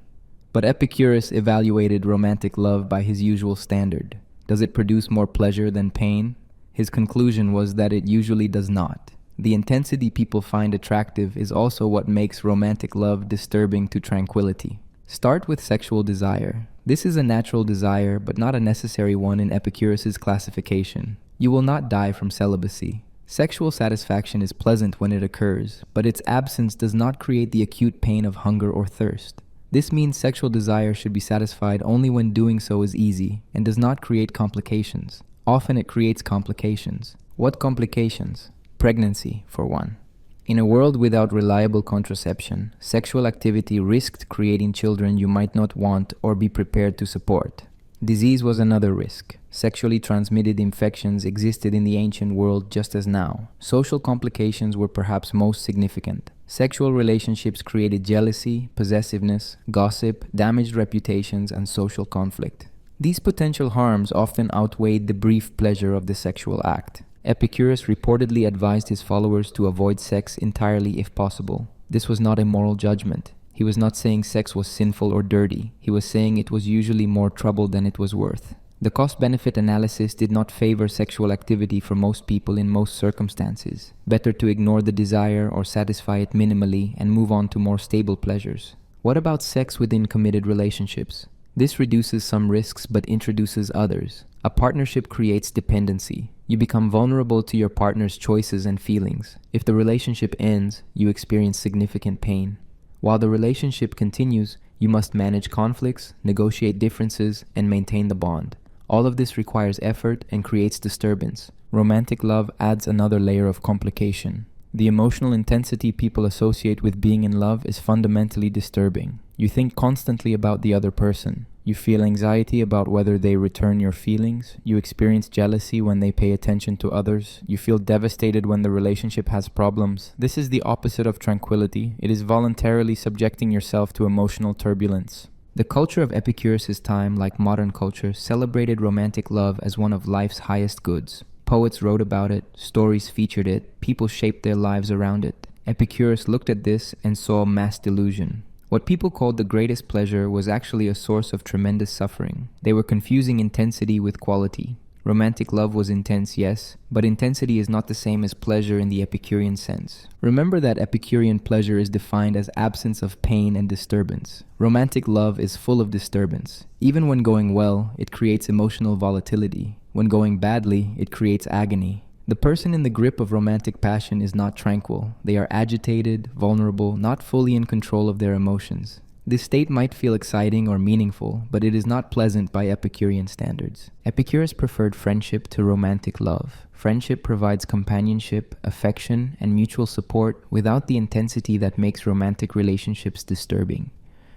But Epicurus evaluated romantic love by his usual standard. Does it produce more pleasure than pain? His conclusion was that it usually does not. The intensity people find attractive is also what makes romantic love disturbing to tranquility. Start with sexual desire. This is a natural desire, but not a necessary one in Epicurus's classification. You will not die from celibacy. Sexual satisfaction is pleasant when it occurs, but its absence does not create the acute pain of hunger or thirst. This means sexual desire should be satisfied only when doing so is easy and does not create complications. Often it creates complications. What complications? Pregnancy, for one. In a world without reliable contraception, sexual activity risked creating children you might not want or be prepared to support. Disease was another risk. Sexually transmitted infections existed in the ancient world just as now. Social complications were perhaps most significant. Sexual relationships created jealousy, possessiveness, gossip, damaged reputations, and social conflict. These potential harms often outweighed the brief pleasure of the sexual act. Epicurus reportedly advised his followers to avoid sex entirely if possible. This was not a moral judgment. He was not saying sex was sinful or dirty. He was saying it was usually more trouble than it was worth. The cost-benefit analysis did not favor sexual activity for most people in most circumstances. Better to ignore the desire or satisfy it minimally and move on to more stable pleasures. What about sex within committed relationships? This reduces some risks but introduces others. A partnership creates dependency. You become vulnerable to your partner's choices and feelings. If the relationship ends, you experience significant pain. While the relationship continues, you must manage conflicts, negotiate differences, and maintain the bond. All of this requires effort and creates disturbance. Romantic love adds another layer of complication. The emotional intensity people associate with being in love is fundamentally disturbing. You think constantly about the other person. You feel anxiety about whether they return your feelings. You experience jealousy when they pay attention to others. You feel devastated when the relationship has problems. This is the opposite of tranquility. It is voluntarily subjecting yourself to emotional turbulence. The culture of Epicurus' time, like modern culture, celebrated romantic love as one of life's highest goods. Poets wrote about it, stories featured it, people shaped their lives around it. Epicurus looked at this and saw mass delusion. What people called the greatest pleasure was actually a source of tremendous suffering. They were confusing intensity with quality. Romantic love was intense, yes, but intensity is not the same as pleasure in the Epicurean sense. Remember that Epicurean pleasure is defined as absence of pain and disturbance. Romantic love is full of disturbance. Even when going well, it creates emotional volatility. When going badly, it creates agony. The person in the grip of romantic passion is not tranquil. They are agitated, vulnerable, not fully in control of their emotions. This state might feel exciting or meaningful, but it is not pleasant by Epicurean standards. Epicurus preferred friendship to romantic love. Friendship provides companionship, affection, and mutual support without the intensity that makes romantic relationships disturbing.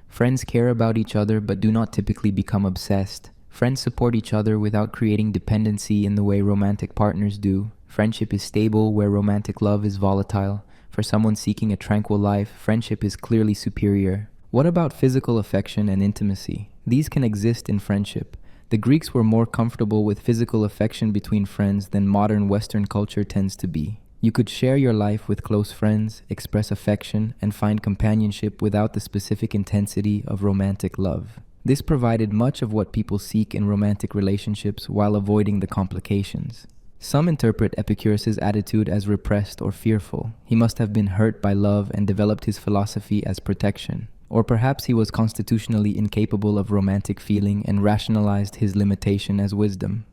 Friends care about each other but do not typically become obsessed. Friends support each other without creating dependency in the way romantic partners do. Friendship is stable where romantic love is volatile. For someone seeking a tranquil life, friendship is clearly superior. What about physical affection and intimacy? These can exist in friendship. The Greeks were more comfortable with physical affection between friends than modern Western culture tends to be. You could share your life with close friends, express affection, and find companionship without the specific intensity of romantic love. This provided much of what people seek in romantic relationships while avoiding the complications. Some interpret Epicurus' attitude as repressed or fearful. He must have been hurt by love and developed his philosophy as protection. Or perhaps he was constitutionally incapable of romantic feeling and rationalized his limitation as wisdom.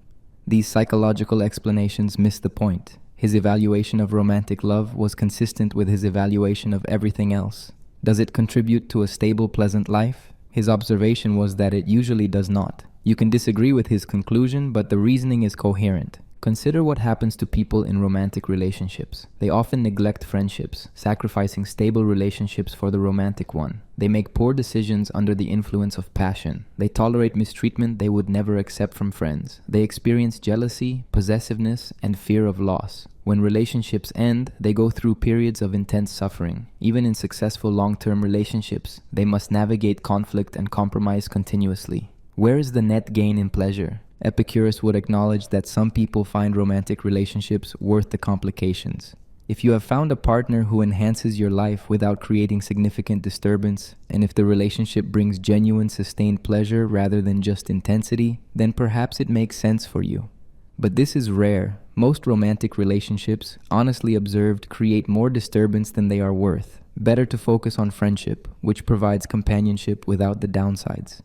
These psychological explanations miss the point. His evaluation of romantic love was consistent with his evaluation of everything else. Does it contribute to a stable, pleasant life? His observation was that it usually does not. You can disagree with his conclusion, but the reasoning is coherent. Consider what happens to people in romantic relationships. They often neglect friendships, sacrificing stable relationships for the romantic one. They make poor decisions under the influence of passion. They tolerate mistreatment they would never accept from friends. They experience jealousy, possessiveness, and fear of loss. When relationships end, they go through periods of intense suffering. Even in successful long-term relationships, they must navigate conflict and compromise continuously. Where is the net gain in pleasure? Epicurus would acknowledge that some people find romantic relationships worth the complications. If you have found a partner who enhances your life without creating significant disturbance, and if the relationship brings genuine, sustained pleasure rather than just intensity, then perhaps it makes sense for you. But this is rare. Most romantic relationships, honestly observed, create more disturbance than they are worth. Better to focus on friendship, which provides companionship without the downsides.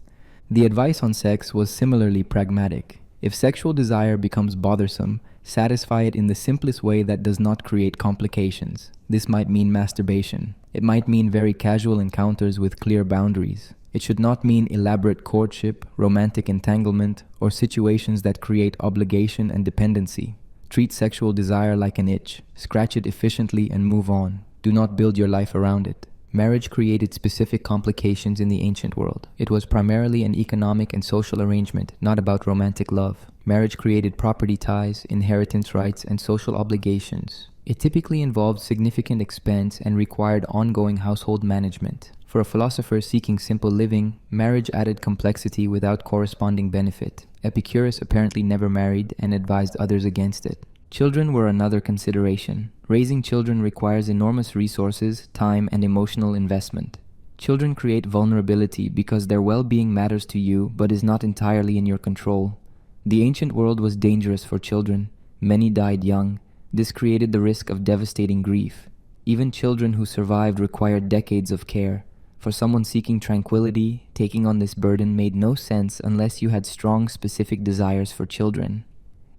The advice on sex was similarly pragmatic. If sexual desire becomes bothersome, satisfy it in the simplest way that does not create complications. This might mean masturbation. It might mean very casual encounters with clear boundaries. It should not mean elaborate courtship, romantic entanglement, or situations that create obligation and dependency. Treat sexual desire like an itch. Scratch it efficiently and move on. Do not build your life around it. Marriage created specific complications in the ancient world. It was primarily an economic and social arrangement, not about romantic love. Marriage created property ties, inheritance rights, and social obligations. It typically involved significant expense and required ongoing household management. For a philosopher seeking simple living, marriage added complexity without corresponding benefit. Epicurus apparently never married and advised others against it. Children were another consideration. Raising children requires enormous resources, time, and emotional investment. Children create vulnerability because their well-being matters to you but is not entirely in your control. The ancient world was dangerous for children. Many died young. This created the risk of devastating grief. Even children who survived required decades of care. For someone seeking tranquility, taking on this burden made no sense unless you had strong specific desires for children.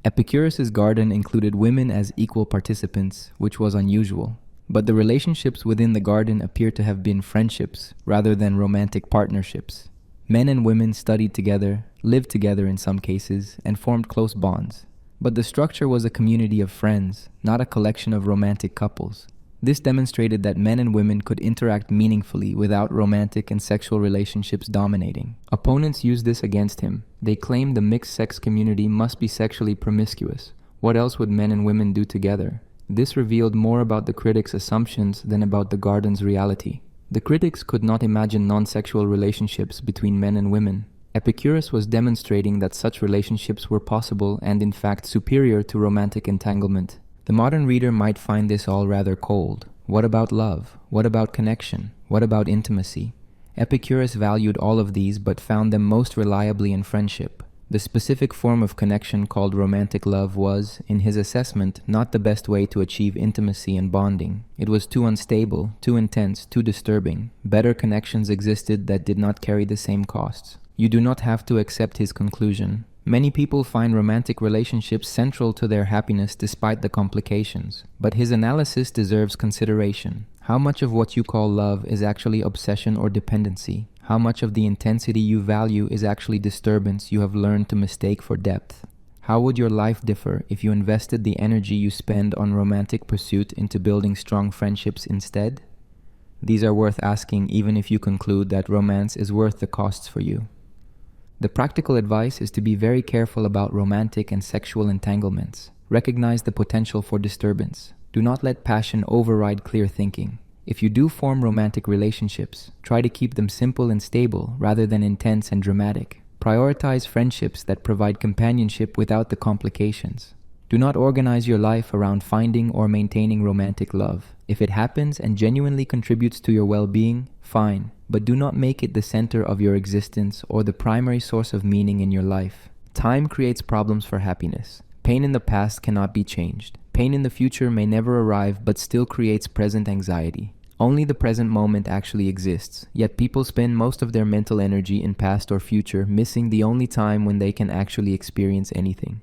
Epicurus's garden included women as equal participants, which was unusual. But the relationships within the garden appear to have been friendships rather than romantic partnerships. Men and women studied together, lived together in some cases, and formed close bonds. But the structure was a community of friends, not a collection of romantic couples. This demonstrated that men and women could interact meaningfully without romantic and sexual relationships dominating. Opponents used this against him. They claimed the mixed-sex community must be sexually promiscuous. What else would men and women do together? This revealed more about the critics' assumptions than about the garden's reality. The critics could not imagine non-sexual relationships between men and women. Epicurus was demonstrating that such relationships were possible and in fact superior to romantic entanglement. The modern reader might find this all rather cold. What about love? What about connection? What about intimacy? Epicurus valued all of these but found them most reliably in friendship. The specific form of connection called romantic love was, in his assessment, not the best way to achieve intimacy and bonding. It was too unstable, too intense, too disturbing. Better connections existed that did not carry the same costs. You do not have to accept his conclusion. Many people find romantic relationships central to their happiness despite the complications. But his analysis deserves consideration. How much of what you call love is actually obsession or dependency? How much of the intensity you value is actually disturbance you have learned to mistake for depth? How would your life differ if you invested the energy you spend on romantic pursuit into building strong friendships instead? These are worth asking even if you conclude that romance is worth the costs for you. The practical advice is to be very careful about romantic and sexual entanglements. Recognize the potential for disturbance. Do not let passion override clear thinking. If you do form romantic relationships, try to keep them simple and stable rather than intense and dramatic. Prioritize friendships that provide companionship without the complications. Do not organize your life around finding or maintaining romantic love. If it happens and genuinely contributes to your well-being, fine, but do not make it the center of your existence or the primary source of meaning in your life. Time creates problems for happiness. Pain in the past cannot be changed. Pain in the future may never arrive but still creates present anxiety. Only the present moment actually exists, yet people spend most of their mental energy in past or future, missing the only time when they can actually experience anything.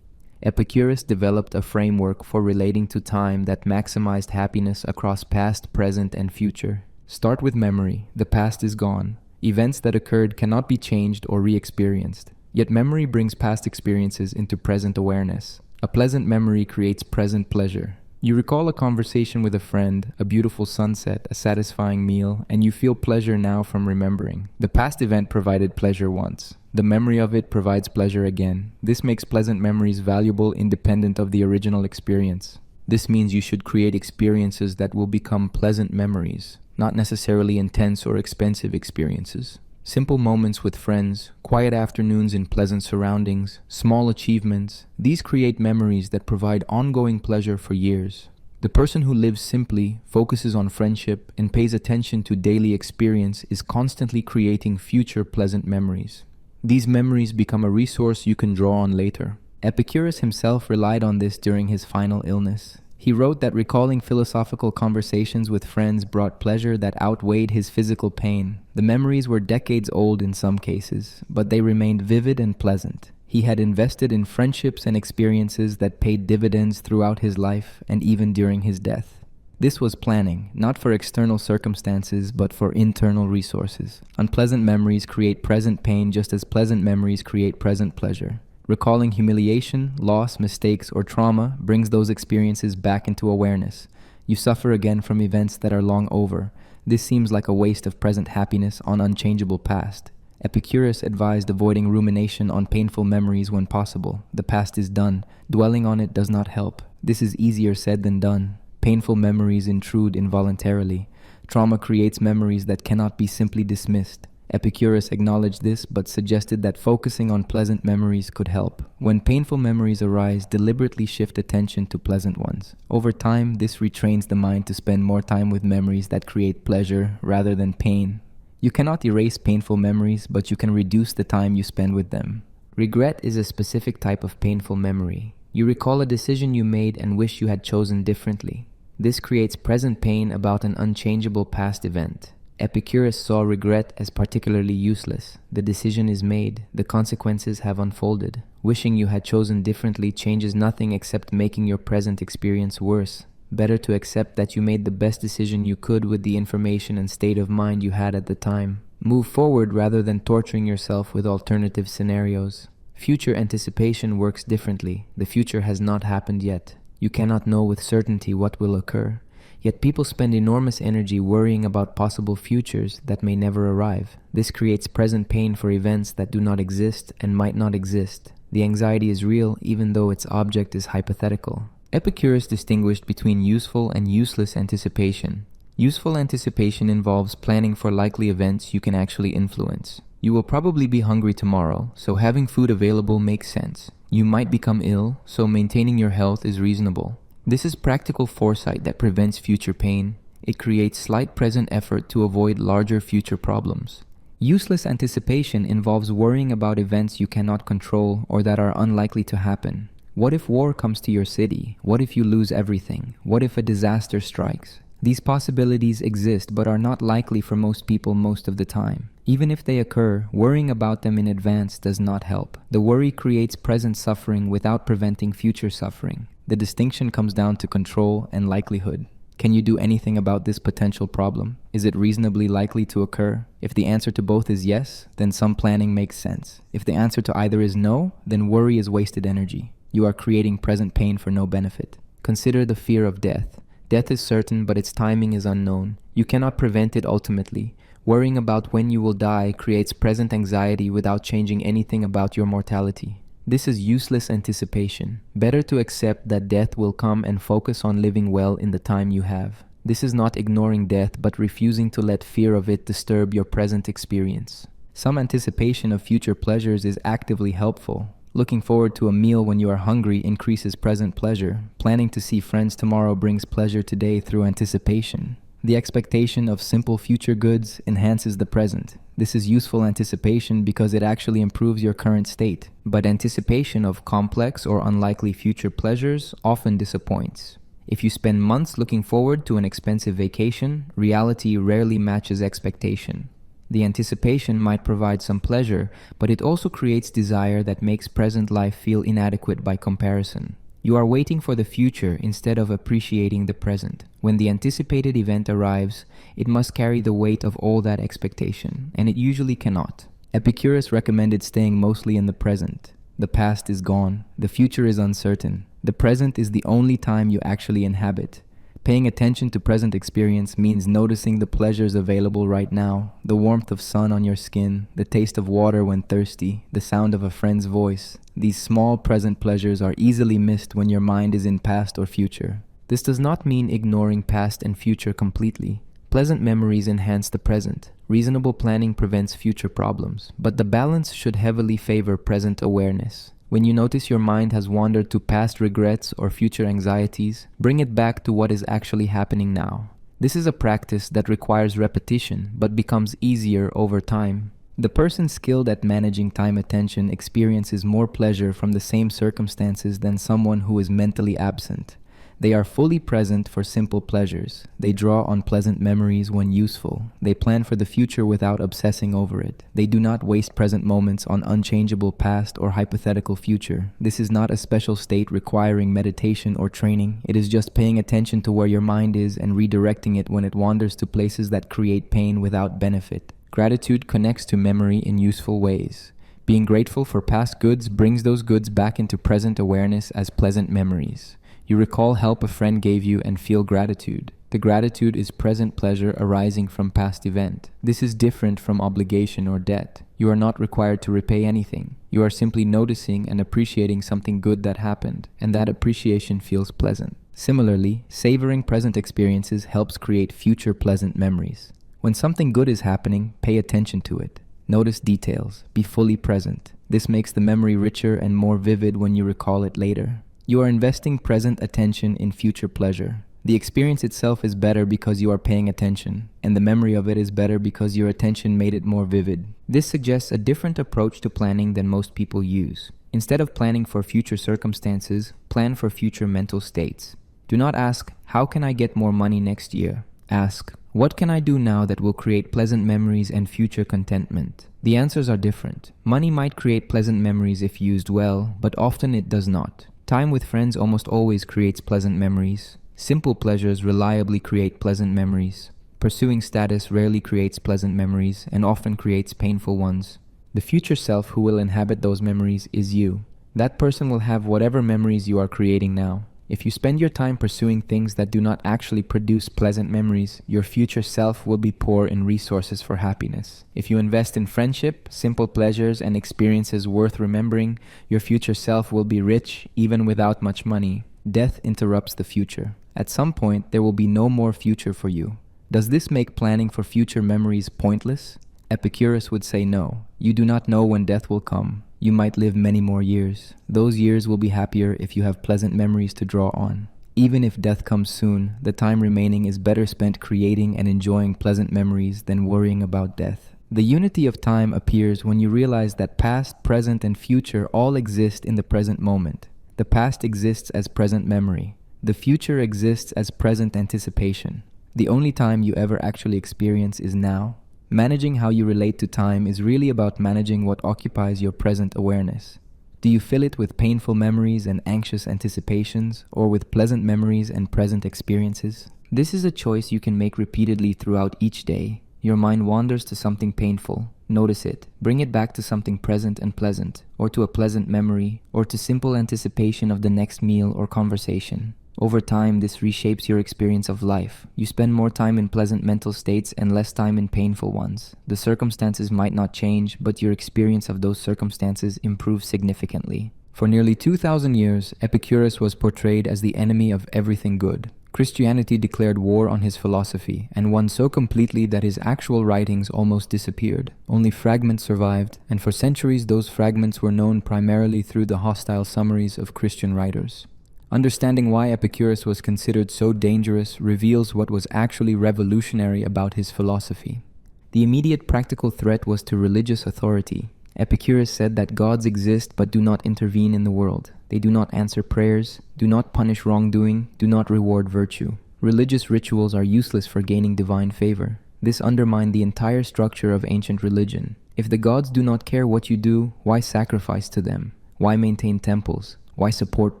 Epicurus developed a framework for relating to time that maximized happiness across past, present, and future. Start with memory. The past is gone. Events that occurred cannot be changed or re-experienced. Yet memory brings past experiences into present awareness. A pleasant memory creates present pleasure. You recall a conversation with a friend, a beautiful sunset, a satisfying meal, and you feel pleasure now from remembering. The past event provided pleasure once. The memory of it provides pleasure again. This makes pleasant memories valuable independent of the original experience. This means you should create experiences that will become pleasant memories, not necessarily intense or expensive experiences. Simple moments with friends, quiet afternoons in pleasant surroundings, small achievements, these create memories that provide ongoing pleasure for years. The person who lives simply, focuses on friendship, and pays attention to daily experience is constantly creating future pleasant memories. These memories become a resource you can draw on later. Epicurus himself relied on this during his final illness. He wrote that recalling philosophical conversations with friends brought pleasure that outweighed his physical pain. The memories were decades old in some cases, but they remained vivid and pleasant. He had invested in friendships and experiences that paid dividends throughout his life and even during his death. This was planning, not for external circumstances, but for internal resources. Unpleasant memories create present pain just as pleasant memories create present pleasure. Recalling humiliation, loss, mistakes, or trauma brings those experiences back into awareness. You suffer again from events that are long over. This seems like a waste of present happiness on unchangeable past. Epicurus advised avoiding rumination on painful memories when possible. The past is done. Dwelling on it does not help. This is easier said than done. Painful memories intrude involuntarily. Trauma creates memories that cannot be simply dismissed. Epicurus acknowledged this but suggested that focusing on pleasant memories could help. When painful memories arise, deliberately shift attention to pleasant ones. Over time, this retrains the mind to spend more time with memories that create pleasure rather than pain. You cannot erase painful memories, but you can reduce the time you spend with them. Regret is a specific type of painful memory. You recall a decision you made and wish you had chosen differently. This creates present pain about an unchangeable past event. Epicurus saw regret as particularly useless. The decision is made, the consequences have unfolded. Wishing you had chosen differently changes nothing except making your present experience worse. Better to accept that you made the best decision you could with the information and state of mind you had at the time. Move forward rather than torturing yourself with alternative scenarios. Future anticipation works differently. The future has not happened yet. You cannot know with certainty what will occur. Yet people spend enormous energy worrying about possible futures that may never arrive. This creates present pain for events that do not exist and might not exist. The anxiety is real even though its object is hypothetical. Epicurus distinguished between useful and useless anticipation. Useful anticipation involves planning for likely events you can actually influence. You will probably be hungry tomorrow, so having food available makes sense. You might become ill, so maintaining your health is reasonable. This is practical foresight that prevents future pain. It creates slight present effort to avoid larger future problems. Useless anticipation involves worrying about events you cannot control or that are unlikely to happen. What if war comes to your city? What if you lose everything? What if a disaster strikes? These possibilities exist but are not likely for most people most of the time. Even if they occur, worrying about them in advance does not help. The worry creates present suffering without preventing future suffering. The distinction comes down to control and likelihood. Can you do anything about this potential problem? Is it reasonably likely to occur? If the answer to both is yes, then some planning makes sense. If the answer to either is no, then worry is wasted energy. You are creating present pain for no benefit. Consider the fear of death. Death is certain, but its timing is unknown. You cannot prevent it ultimately. Worrying about when you will die creates present anxiety without changing anything about your mortality. This is useless anticipation. Better to accept that death will come and focus on living well in the time you have. This is not ignoring death, but refusing to let fear of it disturb your present experience. Some anticipation of future pleasures is actively helpful. Looking forward to a meal when you are hungry increases present pleasure. Planning to see friends tomorrow brings pleasure today through anticipation. The expectation of simple future goods enhances the present. This is useful anticipation because it actually improves your current state. But anticipation of complex or unlikely future pleasures often disappoints. If you spend months looking forward to an expensive vacation, reality rarely matches expectation. The anticipation might provide some pleasure, but it also creates desire that makes present life feel inadequate by comparison. You are waiting for the future instead of appreciating the present. When the anticipated event arrives, it must carry the weight of all that expectation, and it usually cannot. Epicurus recommended staying mostly in the present. The past is gone. The future is uncertain. The present is the only time you actually inhabit. Paying attention to present experience means noticing the pleasures available right now, the warmth of sun on your skin, the taste of water when thirsty, the sound of a friend's voice. These small present pleasures are easily missed when your mind is in past or future. This does not mean ignoring past and future completely. Pleasant memories enhance the present. Reasonable planning prevents future problems, but the balance should heavily favor present awareness. When you notice your mind has wandered to past regrets or future anxieties, bring it back to what is actually happening now. This is a practice that requires repetition but becomes easier over time. The person skilled at managing time attention experiences more pleasure from the same circumstances than someone who is mentally absent. They are fully present for simple pleasures. They draw on pleasant memories when useful. They plan for the future without obsessing over it. They do not waste present moments on unchangeable past or hypothetical future. This is not a special state requiring meditation or training. It is just paying attention to where your mind is and redirecting it when it wanders to places that create pain without benefit. Gratitude connects to memory in useful ways. Being grateful for past goods brings those goods back into present awareness as pleasant memories. You recall help a friend gave you and feel gratitude. The gratitude is present pleasure arising from past event. This is different from obligation or debt. You are not required to repay anything. You are simply noticing and appreciating something good that happened, and that appreciation feels pleasant. Similarly, savoring present experiences helps create future pleasant memories. When something good is happening, pay attention to it. Notice details. Be fully present. This makes the memory richer and more vivid when you recall it later. You are investing present attention in future pleasure. The experience itself is better because you are paying attention, and the memory of it is better because your attention made it more vivid. This suggests a different approach to planning than most people use. Instead of planning for future circumstances, plan for future mental states. Do not ask, "How can I get more money next year?" Ask, "What can I do now that will create pleasant memories and future contentment?" The answers are different. Money might create pleasant memories if used well, but often it does not. Time with friends almost always creates pleasant memories. Simple pleasures reliably create pleasant memories. Pursuing status rarely creates pleasant memories and often creates painful ones. The future self who will inhabit those memories is you. That person will have whatever memories you are creating now. If you spend your time pursuing things that do not actually produce pleasant memories, your future self will be poor in resources for happiness. If you invest in friendship, simple pleasures, and experiences worth remembering, your future self will be rich even without much money. Death interrupts the future. At some point, there will be no more future for you. Does this make planning for future memories pointless? Epicurus would say no. You do not know when death will come. You might live many more years. Those years will be happier if you have pleasant memories to draw on. Even if death comes soon, the time remaining is better spent creating and enjoying pleasant memories than worrying about death. The unity of time appears when you realize that past, present, and future all exist in the present moment. The past exists as present memory. The future exists as present anticipation. The only time you ever actually experience is now. Managing how you relate to time is really about managing what occupies your present awareness. Do you fill it with painful memories and anxious anticipations, or with pleasant memories and present experiences? This is a choice you can make repeatedly throughout each day. Your mind wanders to something painful. Notice it. Bring it back to something present and pleasant, or to a pleasant memory, or to simple anticipation of the next meal or conversation. Over time, this reshapes your experience of life. You spend more time in pleasant mental states and less time in painful ones. The circumstances might not change, but your experience of those circumstances improves significantly. For nearly 2,000 years, Epicurus was portrayed as the enemy of everything good. Christianity declared war on his philosophy, and won so completely that his actual writings almost disappeared. Only fragments survived, and for centuries those fragments were known primarily through the hostile summaries of Christian writers. Understanding why Epicurus was considered so dangerous reveals what was actually revolutionary about his philosophy. The immediate practical threat was to religious authority. Epicurus said that gods exist but do not intervene in the world. They do not answer prayers, do not punish wrongdoing, do not reward virtue. Religious rituals are useless for gaining divine favor. This undermined the entire structure of ancient religion. If the gods do not care what you do, why sacrifice to them? Why maintain temples? Why support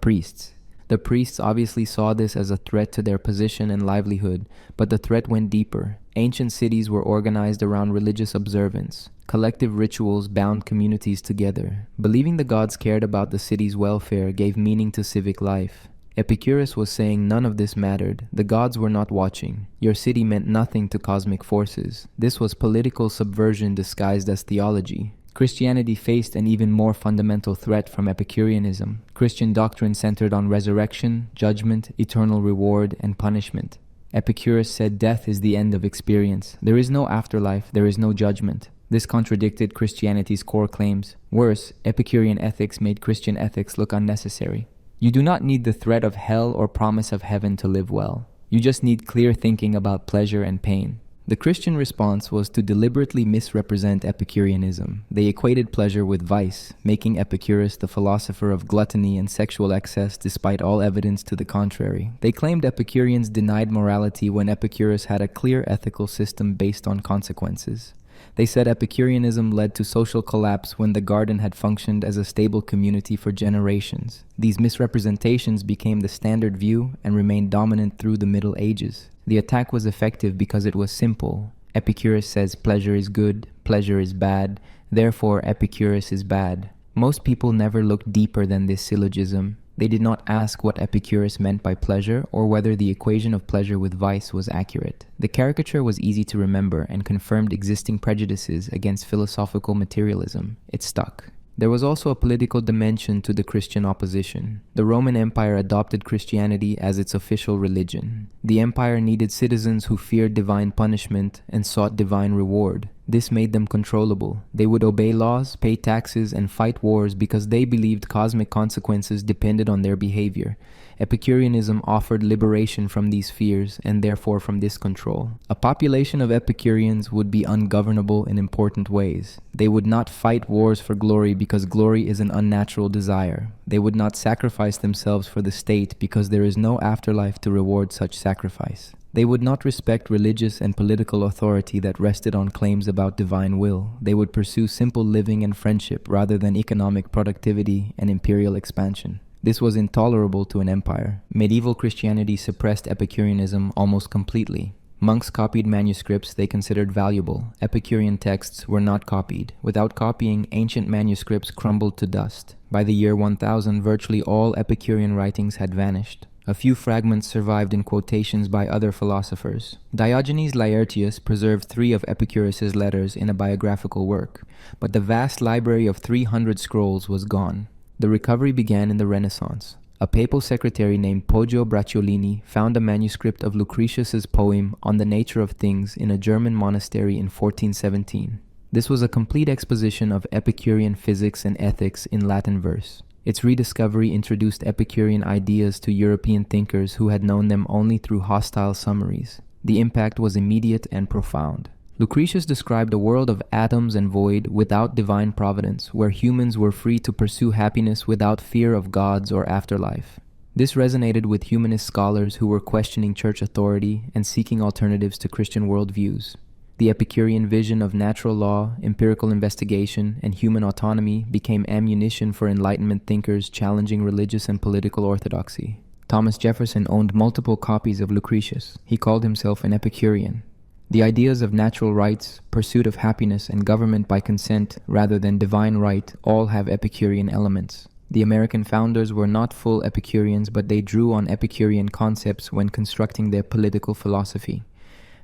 priests? The priests obviously saw this as a threat to their position and livelihood, but the threat went deeper. Ancient cities were organized around religious observance. Collective rituals bound communities together. Believing the gods cared about the city's welfare gave meaning to civic life. Epicurus was saying none of this mattered. The gods were not watching. Your city meant nothing to cosmic forces. This was political subversion disguised as theology. Christianity faced an even more fundamental threat from Epicureanism. Christian doctrine centered on resurrection, judgment, eternal reward, and punishment. Epicurus said death is the end of experience. There is no afterlife, there is no judgment. This contradicted Christianity's core claims. Worse, Epicurean ethics made Christian ethics look unnecessary. You do not need the threat of hell or promise of heaven to live well. You just need clear thinking about pleasure and pain. The Christian response was to deliberately misrepresent Epicureanism. They equated pleasure with vice, making Epicurus the philosopher of gluttony and sexual excess despite all evidence to the contrary. They claimed Epicureans denied morality when Epicurus had a clear ethical system based on consequences. They said Epicureanism led to social collapse when the garden had functioned as a stable community for generations. These misrepresentations became the standard view and remained dominant through the Middle Ages. The attack was effective because it was simple. Epicurus says pleasure is good, pleasure is bad, therefore Epicurus is bad. Most people never looked deeper than this syllogism. They did not ask what Epicurus meant by pleasure or whether the equation of pleasure with vice was accurate. The caricature was easy to remember and confirmed existing prejudices against philosophical materialism. It stuck. There was also a political dimension to the Christian opposition. The Roman Empire adopted Christianity as its official religion. The empire needed citizens who feared divine punishment and sought divine reward. This made them controllable. They would obey laws, pay taxes, and fight wars because they believed cosmic consequences depended on their behavior. Epicureanism offered liberation from these fears and therefore from this control. A population of Epicureans would be ungovernable in important ways. They would not fight wars for glory because glory is an unnatural desire. They would not sacrifice themselves for the state because there is no afterlife to reward such sacrifice. They would not respect religious and political authority that rested on claims about divine will. They would pursue simple living and friendship rather than economic productivity and imperial expansion. This was intolerable to an empire. Medieval Christianity suppressed Epicureanism almost completely. Monks copied manuscripts they considered valuable. Epicurean texts were not copied. Without copying, ancient manuscripts crumbled to dust. By the year 1000, virtually all Epicurean writings had vanished. A few fragments survived in quotations by other philosophers. Diogenes Laertius preserved 3 of Epicurus's letters in a biographical work, but the vast library of 300 scrolls was gone. The recovery began in the Renaissance. A papal secretary named Poggio Bracciolini found a manuscript of Lucretius's poem On the Nature of Things in a German monastery in 1417. This was a complete exposition of Epicurean physics and ethics in Latin verse. Its rediscovery introduced Epicurean ideas to European thinkers who had known them only through hostile summaries. The impact was immediate and profound. Lucretius described a world of atoms and void without divine providence, where humans were free to pursue happiness without fear of gods or afterlife. This resonated with humanist scholars who were questioning church authority and seeking alternatives to Christian worldviews. The Epicurean vision of natural law, empirical investigation, and human autonomy became ammunition for Enlightenment thinkers challenging religious and political orthodoxy. Thomas Jefferson owned multiple copies of Lucretius. He called himself an Epicurean. The ideas of natural rights, pursuit of happiness, and government by consent rather than divine right all have Epicurean elements. The American founders were not full Epicureans, but they drew on Epicurean concepts when constructing their political philosophy.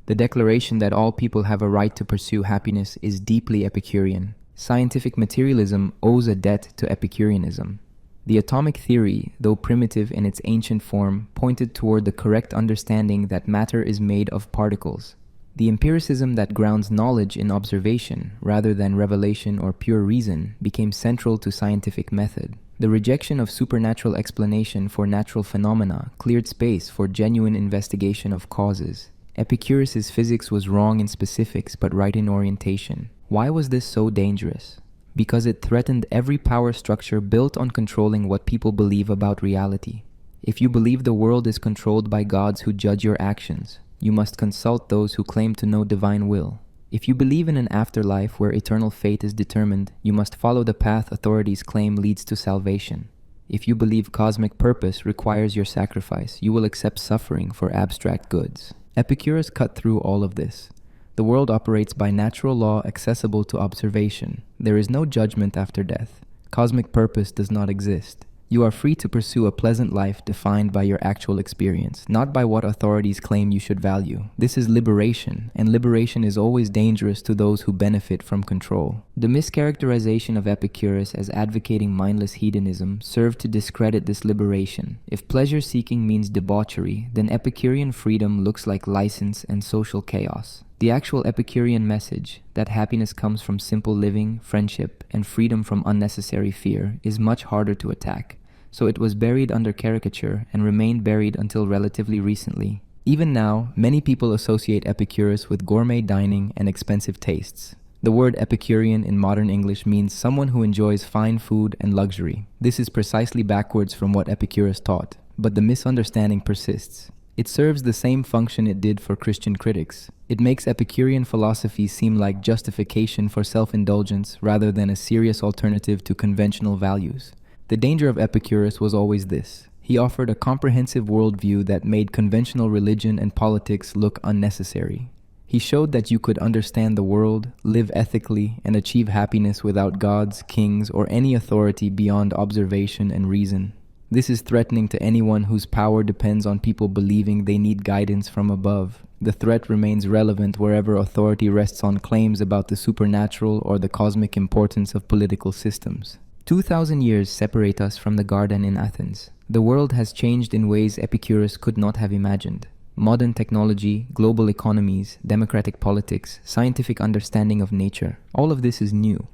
The declaration that all people have a right to pursue happiness is deeply Epicurean. Scientific materialism owes a debt to Epicureanism. The atomic theory, though primitive in its ancient form, pointed toward the correct understanding that matter is made of particles. The empiricism that grounds knowledge in observation, rather than revelation or pure reason, became central to scientific method. The rejection of supernatural explanation for natural phenomena cleared space for genuine investigation of causes. Epicurus's physics was wrong in specifics but right in orientation. Why was this so dangerous? Because it threatened every power structure built on controlling what people believe about reality. If you believe the world is controlled by gods who judge your actions, you must consult those who claim to know divine will. If you believe in an afterlife where eternal fate is determined, you must follow the path authorities claim leads to salvation. If you believe cosmic purpose requires your sacrifice, you will accept suffering for abstract goods. Epicurus cut through all of this. The world operates by natural law accessible to observation. There is no judgment after death. Cosmic purpose does not exist. You are free to pursue a pleasant life defined by your actual experience, not by what authorities claim you should value. This is liberation, and liberation is always dangerous to those who benefit from control. The mischaracterization of Epicurus as advocating mindless hedonism served to discredit this liberation. If pleasure-seeking means debauchery, then Epicurean freedom looks like license and social chaos. The actual Epicurean message, that happiness comes from simple living, friendship, and freedom from unnecessary fear, is much harder to attack. So it was buried under caricature and remained buried until relatively recently. Even now, many people associate Epicurus with gourmet dining and expensive tastes. The word Epicurean in modern English means someone who enjoys fine food and luxury. This is precisely backwards from what Epicurus taught, but the misunderstanding persists. It serves the same function it did for Christian critics. It makes Epicurean philosophy seem like justification for self-indulgence rather than a serious alternative to conventional values. The danger of Epicurus was always this. He offered a comprehensive worldview that made conventional religion and politics look unnecessary. He showed that you could understand the world, live ethically, and achieve happiness without gods, kings, or any authority beyond observation and reason. This is threatening to anyone whose power depends on people believing they need guidance from above. The threat remains relevant wherever authority rests on claims about the supernatural or the cosmic importance of political systems. 2,000 years separate us from the garden in Athens. The world has changed in ways Epicurus could not have imagined. Modern technology, global economies, democratic politics, scientific understanding of nature, all of this is new.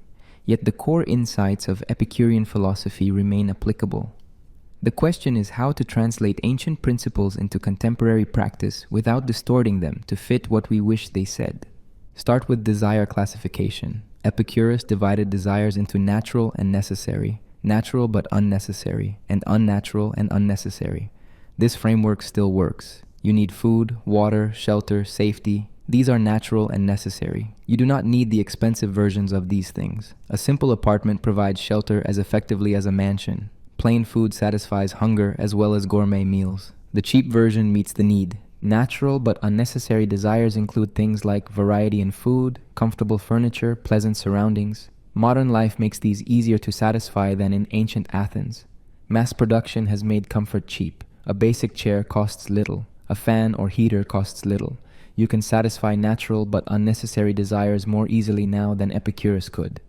Yet the core insights of Epicurean philosophy remain applicable. The question is how to translate ancient principles into contemporary practice without distorting them to fit what we wish they said. Start with desire classification. Epicurus divided desires into natural and necessary, natural but unnecessary, and unnatural and unnecessary. This framework still works. You need food, water, shelter, safety. These are natural and necessary. You do not need the expensive versions of these things. A simple apartment provides shelter as effectively as a mansion. Plain food satisfies hunger as well as gourmet meals. The cheap version meets the need. Natural but unnecessary desires include things like variety in food, comfortable furniture, pleasant surroundings. Modern life makes these easier to satisfy than in ancient Athens. Mass production has made comfort cheap. A basic chair costs little. A fan or heater costs little. You can satisfy natural but unnecessary desires more easily now than Epicurus could.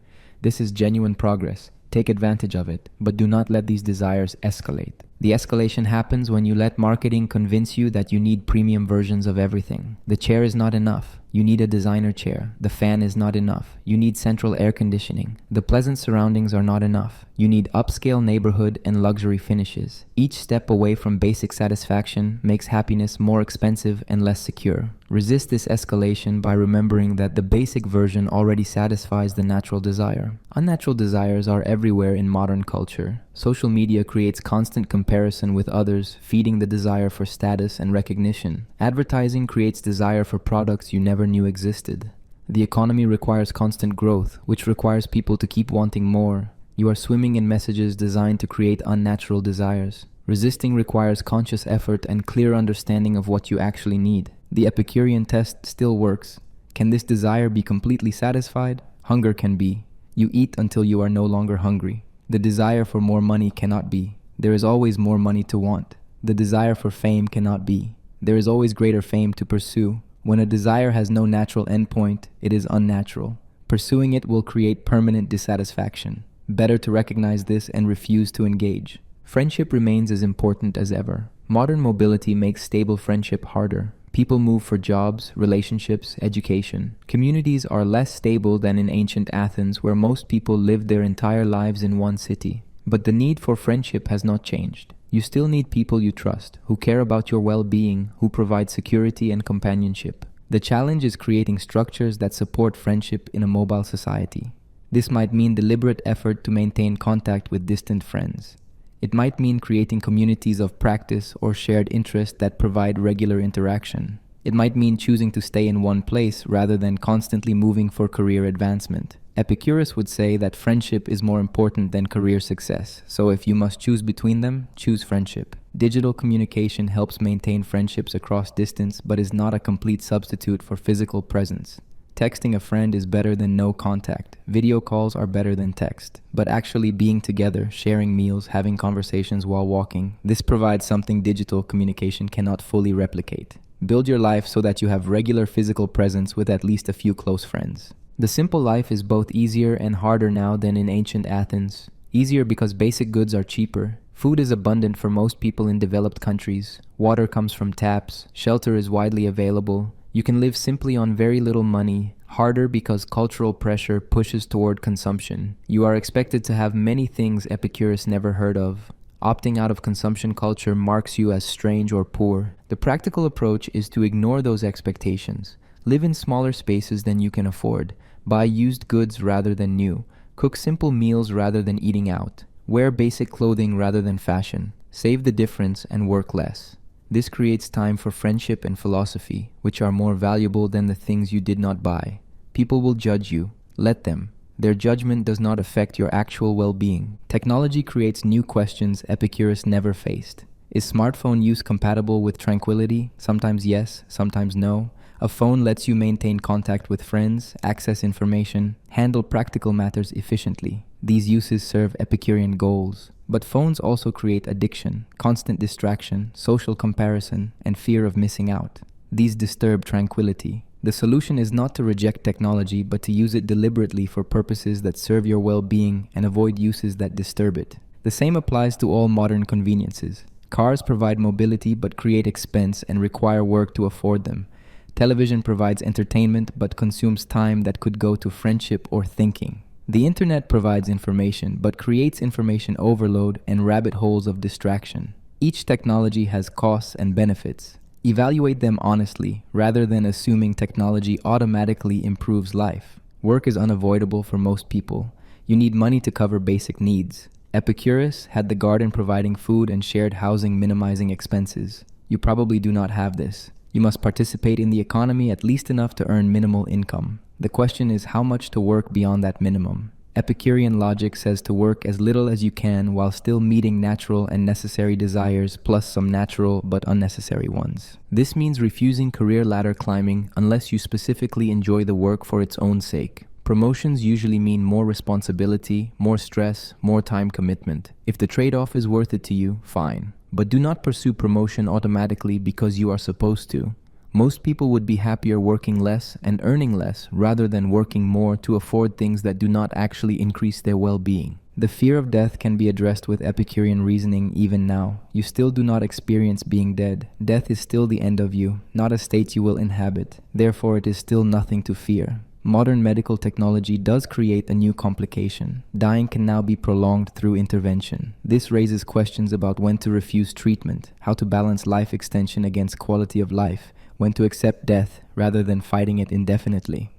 This is genuine progress. Take advantage of it, but do not let these desires escalate. The escalation happens when you let marketing convince you that you need premium versions of everything. The chair is not enough. You need a designer chair. The fan is not enough. You need central air conditioning. The pleasant surroundings are not enough. You need upscale neighborhood and luxury finishes. Each step away from basic satisfaction makes happiness more expensive and less secure. Resist this escalation by remembering that the basic version already satisfies the natural desire. Unnatural desires are everywhere in modern culture. Social media creates constant comparison with others, feeding the desire for status and recognition. Advertising creates desire for products you never knew existed. The economy requires constant growth, which requires people to keep wanting more. You are swimming in messages designed to create unnatural desires. Resisting requires conscious effort and clear understanding of what you actually need. The Epicurean test still works. Can this desire be completely satisfied? Hunger can be. You eat until you are no longer hungry. The desire for more money cannot be. There is always more money to want. The desire for fame cannot be. There is always greater fame to pursue. When a desire has no natural endpoint, it is unnatural. Pursuing it will create permanent dissatisfaction. Better to recognize this and refuse to engage. Friendship remains as important as ever. Modern mobility makes stable friendship harder. People move for jobs, relationships, education. Communities are less stable than in ancient Athens, where most people lived their entire lives in one city. But the need for friendship has not changed. You still need people you trust, who care about your well-being, who provide security and companionship. The challenge is creating structures that support friendship in a mobile society. This might mean deliberate effort to maintain contact with distant friends. It might mean creating communities of practice or shared interest that provide regular interaction. It might mean choosing to stay in one place rather than constantly moving for career advancement. Epicurus would say that friendship is more important than career success, so if you must choose between them, choose friendship. Digital communication helps maintain friendships across distance but is not a complete substitute for physical presence. Texting a friend is better than no contact. Video calls are better than text. But actually being together, sharing meals, having conversations while walking, this provides something digital communication cannot fully replicate. Build your life so that you have regular physical presence with at least a few close friends. The simple life is both easier and harder now than in ancient Athens. Easier because basic goods are cheaper. Food is abundant for most people in developed countries. Water comes from taps. Shelter is widely available. You can live simply on very little money. Harder because cultural pressure pushes toward consumption. You are expected to have many things Epicurus never heard of. Opting out of consumption culture marks you as strange or poor. The practical approach is to ignore those expectations. Live in smaller spaces than you can afford. Buy used goods rather than new. Cook simple meals rather than eating out. Wear basic clothing rather than fashion. Save the difference and work less. This creates time for friendship and philosophy, which are more valuable than the things you did not buy. People will judge you. Let them. Their judgment does not affect your actual well-being. Technology creates new questions Epicurus never faced. Is smartphone use compatible with tranquility? Sometimes yes, sometimes no. A phone lets you maintain contact with friends, access information, handle practical matters efficiently. These uses serve Epicurean goals. But phones also create addiction, constant distraction, social comparison, and fear of missing out. These disturb tranquility. The solution is not to reject technology, but to use it deliberately for purposes that serve your well-being and avoid uses that disturb it. The same applies to all modern conveniences. Cars provide mobility but create expense and require work to afford them. Television provides entertainment but consumes time that could go to friendship or thinking. The internet provides information but creates information overload and rabbit holes of distraction. Each technology has costs and benefits. Evaluate them honestly, rather than assuming technology automatically improves life. Work is unavoidable for most people. You need money to cover basic needs. Epicurus had the garden providing food and shared housing minimizing expenses. You probably do not have this. You must participate in the economy at least enough to earn minimal income. The question is how much to work beyond that minimum. Epicurean logic says to work as little as you can while still meeting natural and necessary desires plus some natural but unnecessary ones. This means refusing career ladder climbing unless you specifically enjoy the work for its own sake. Promotions usually mean more responsibility, more stress, more time commitment. If the trade-off is worth it to you, fine. But do not pursue promotion automatically because you are supposed to. Most people would be happier working less and earning less rather than working more to afford things that do not actually increase their well-being. The fear of death can be addressed with Epicurean reasoning even now. You still do not experience being dead. Death is still the end of you, not a state you will inhabit. Therefore, it is still nothing to fear. Modern medical technology does create a new complication. Dying can now be prolonged through intervention. This raises questions about when to refuse treatment, how to balance life extension against quality of life, when to accept death rather than fighting it indefinitely.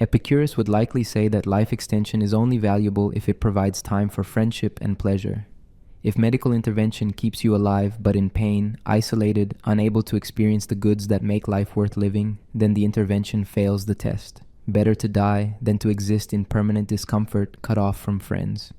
Epicurus would likely say that life extension is only valuable if it provides time for friendship and pleasure. If medical intervention keeps you alive but in pain, isolated, unable to experience the goods that make life worth living, then the intervention fails the test. Better to die than to exist in permanent discomfort, cut off from friends.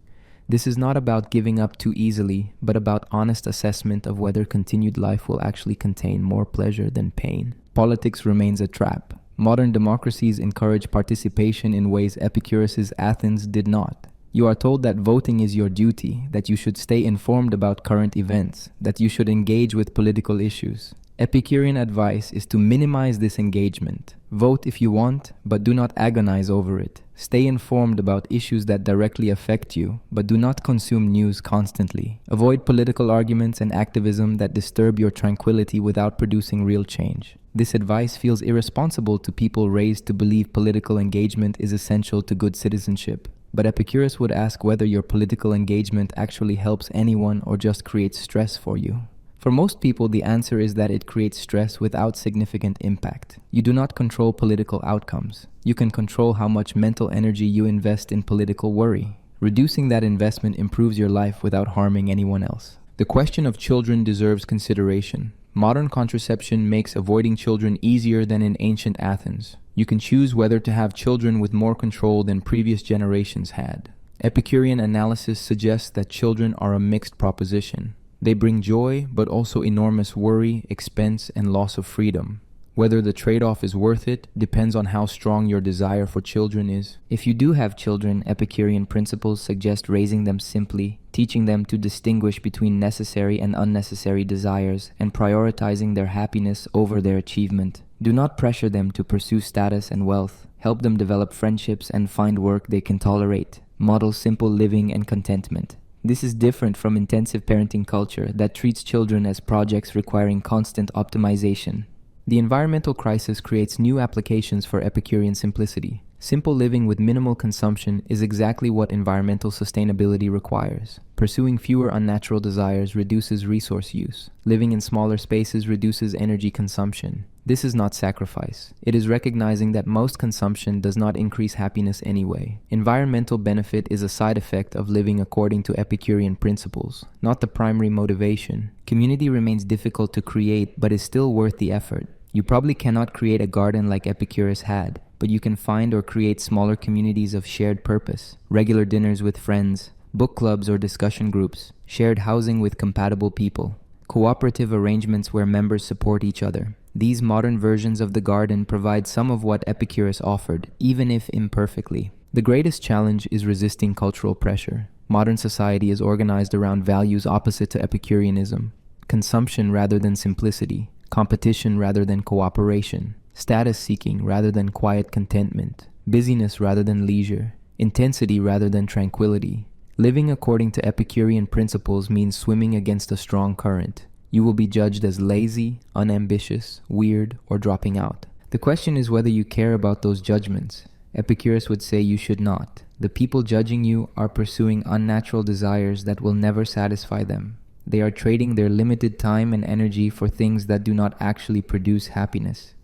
This is not about giving up too easily, but about honest assessment of whether continued life will actually contain more pleasure than pain. Politics remains a trap. Modern democracies encourage participation in ways Epicurus's Athens did not. You are told that voting is your duty, that you should stay informed about current events, that you should engage with political issues. Epicurean advice is to minimize this engagement. Vote if you want, but do not agonize over it. Stay informed about issues that directly affect you, but do not consume news constantly. Avoid political arguments and activism that disturb your tranquility without producing real change. This advice feels irresponsible to people raised to believe political engagement is essential to good citizenship. But Epicurus would ask whether your political engagement actually helps anyone or just creates stress for you. For most people, the answer is that it creates stress without significant impact. You do not control political outcomes. You can control how much mental energy you invest in political worry. Reducing that investment improves your life without harming anyone else. The question of children deserves consideration. Modern contraception makes avoiding children easier than in ancient Athens. You can choose whether to have children with more control than previous generations had. Epicurean analysis suggests that children are a mixed proposition. They bring joy, but also enormous worry, expense, and loss of freedom. Whether the trade-off is worth it depends on how strong your desire for children is. If you do have children, Epicurean principles suggest raising them simply, teaching them to distinguish between necessary and unnecessary desires, and prioritizing their happiness over their achievement. Do not pressure them to pursue status and wealth. Help them develop friendships and find work they can tolerate. Model simple living and contentment. This is different from intensive parenting culture that treats children as projects requiring constant optimization. The environmental crisis creates new applications for Epicurean simplicity. Simple living with minimal consumption is exactly what environmental sustainability requires. Pursuing fewer unnatural desires reduces resource use. Living in smaller spaces reduces energy consumption. This is not sacrifice. It is recognizing that most consumption does not increase happiness anyway. Environmental benefit is a side effect of living according to Epicurean principles, not the primary motivation. Community remains difficult to create, but is still worth the effort. You probably cannot create a garden like Epicurus had, but you can find or create smaller communities of shared purpose, regular dinners with friends, book clubs or discussion groups, shared housing with compatible people, cooperative arrangements where members support each other. These modern versions of the garden provide some of what Epicurus offered, even if imperfectly. The greatest challenge is resisting cultural pressure. Modern society is organized around values opposite to Epicureanism: consumption rather than simplicity, competition rather than cooperation, status seeking rather than quiet contentment, busyness rather than leisure, intensity rather than tranquility. Living according to Epicurean principles means swimming against a strong current. You will be judged as lazy, unambitious, weird, or dropping out. The question is whether you care about those judgments. Epicurus would say you should not. The people judging you are pursuing unnatural desires that will never satisfy them. They are trading their limited time and energy for things that do not actually produce happiness.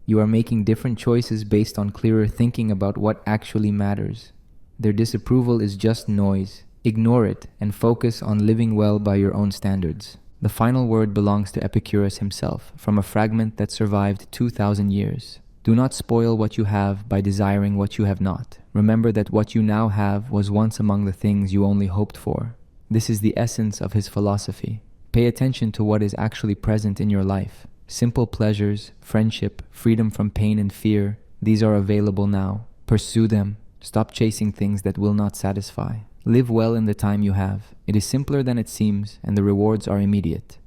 You are making different choices based on clearer thinking about what actually matters. Their disapproval is just noise. Ignore it and focus on living well by your own standards. The final word belongs to Epicurus himself, from a fragment that survived 2,000 years. Do not spoil what you have by desiring what you have not. Remember that what you now have was once among the things you only hoped for. This is the essence of his philosophy. Pay attention to what is actually present in your life. Simple pleasures, friendship, freedom from pain and fear, these are available now. Pursue them. Stop chasing things that will not satisfy. Live well in the time you have. It is simpler than it seems, and the rewards are immediate.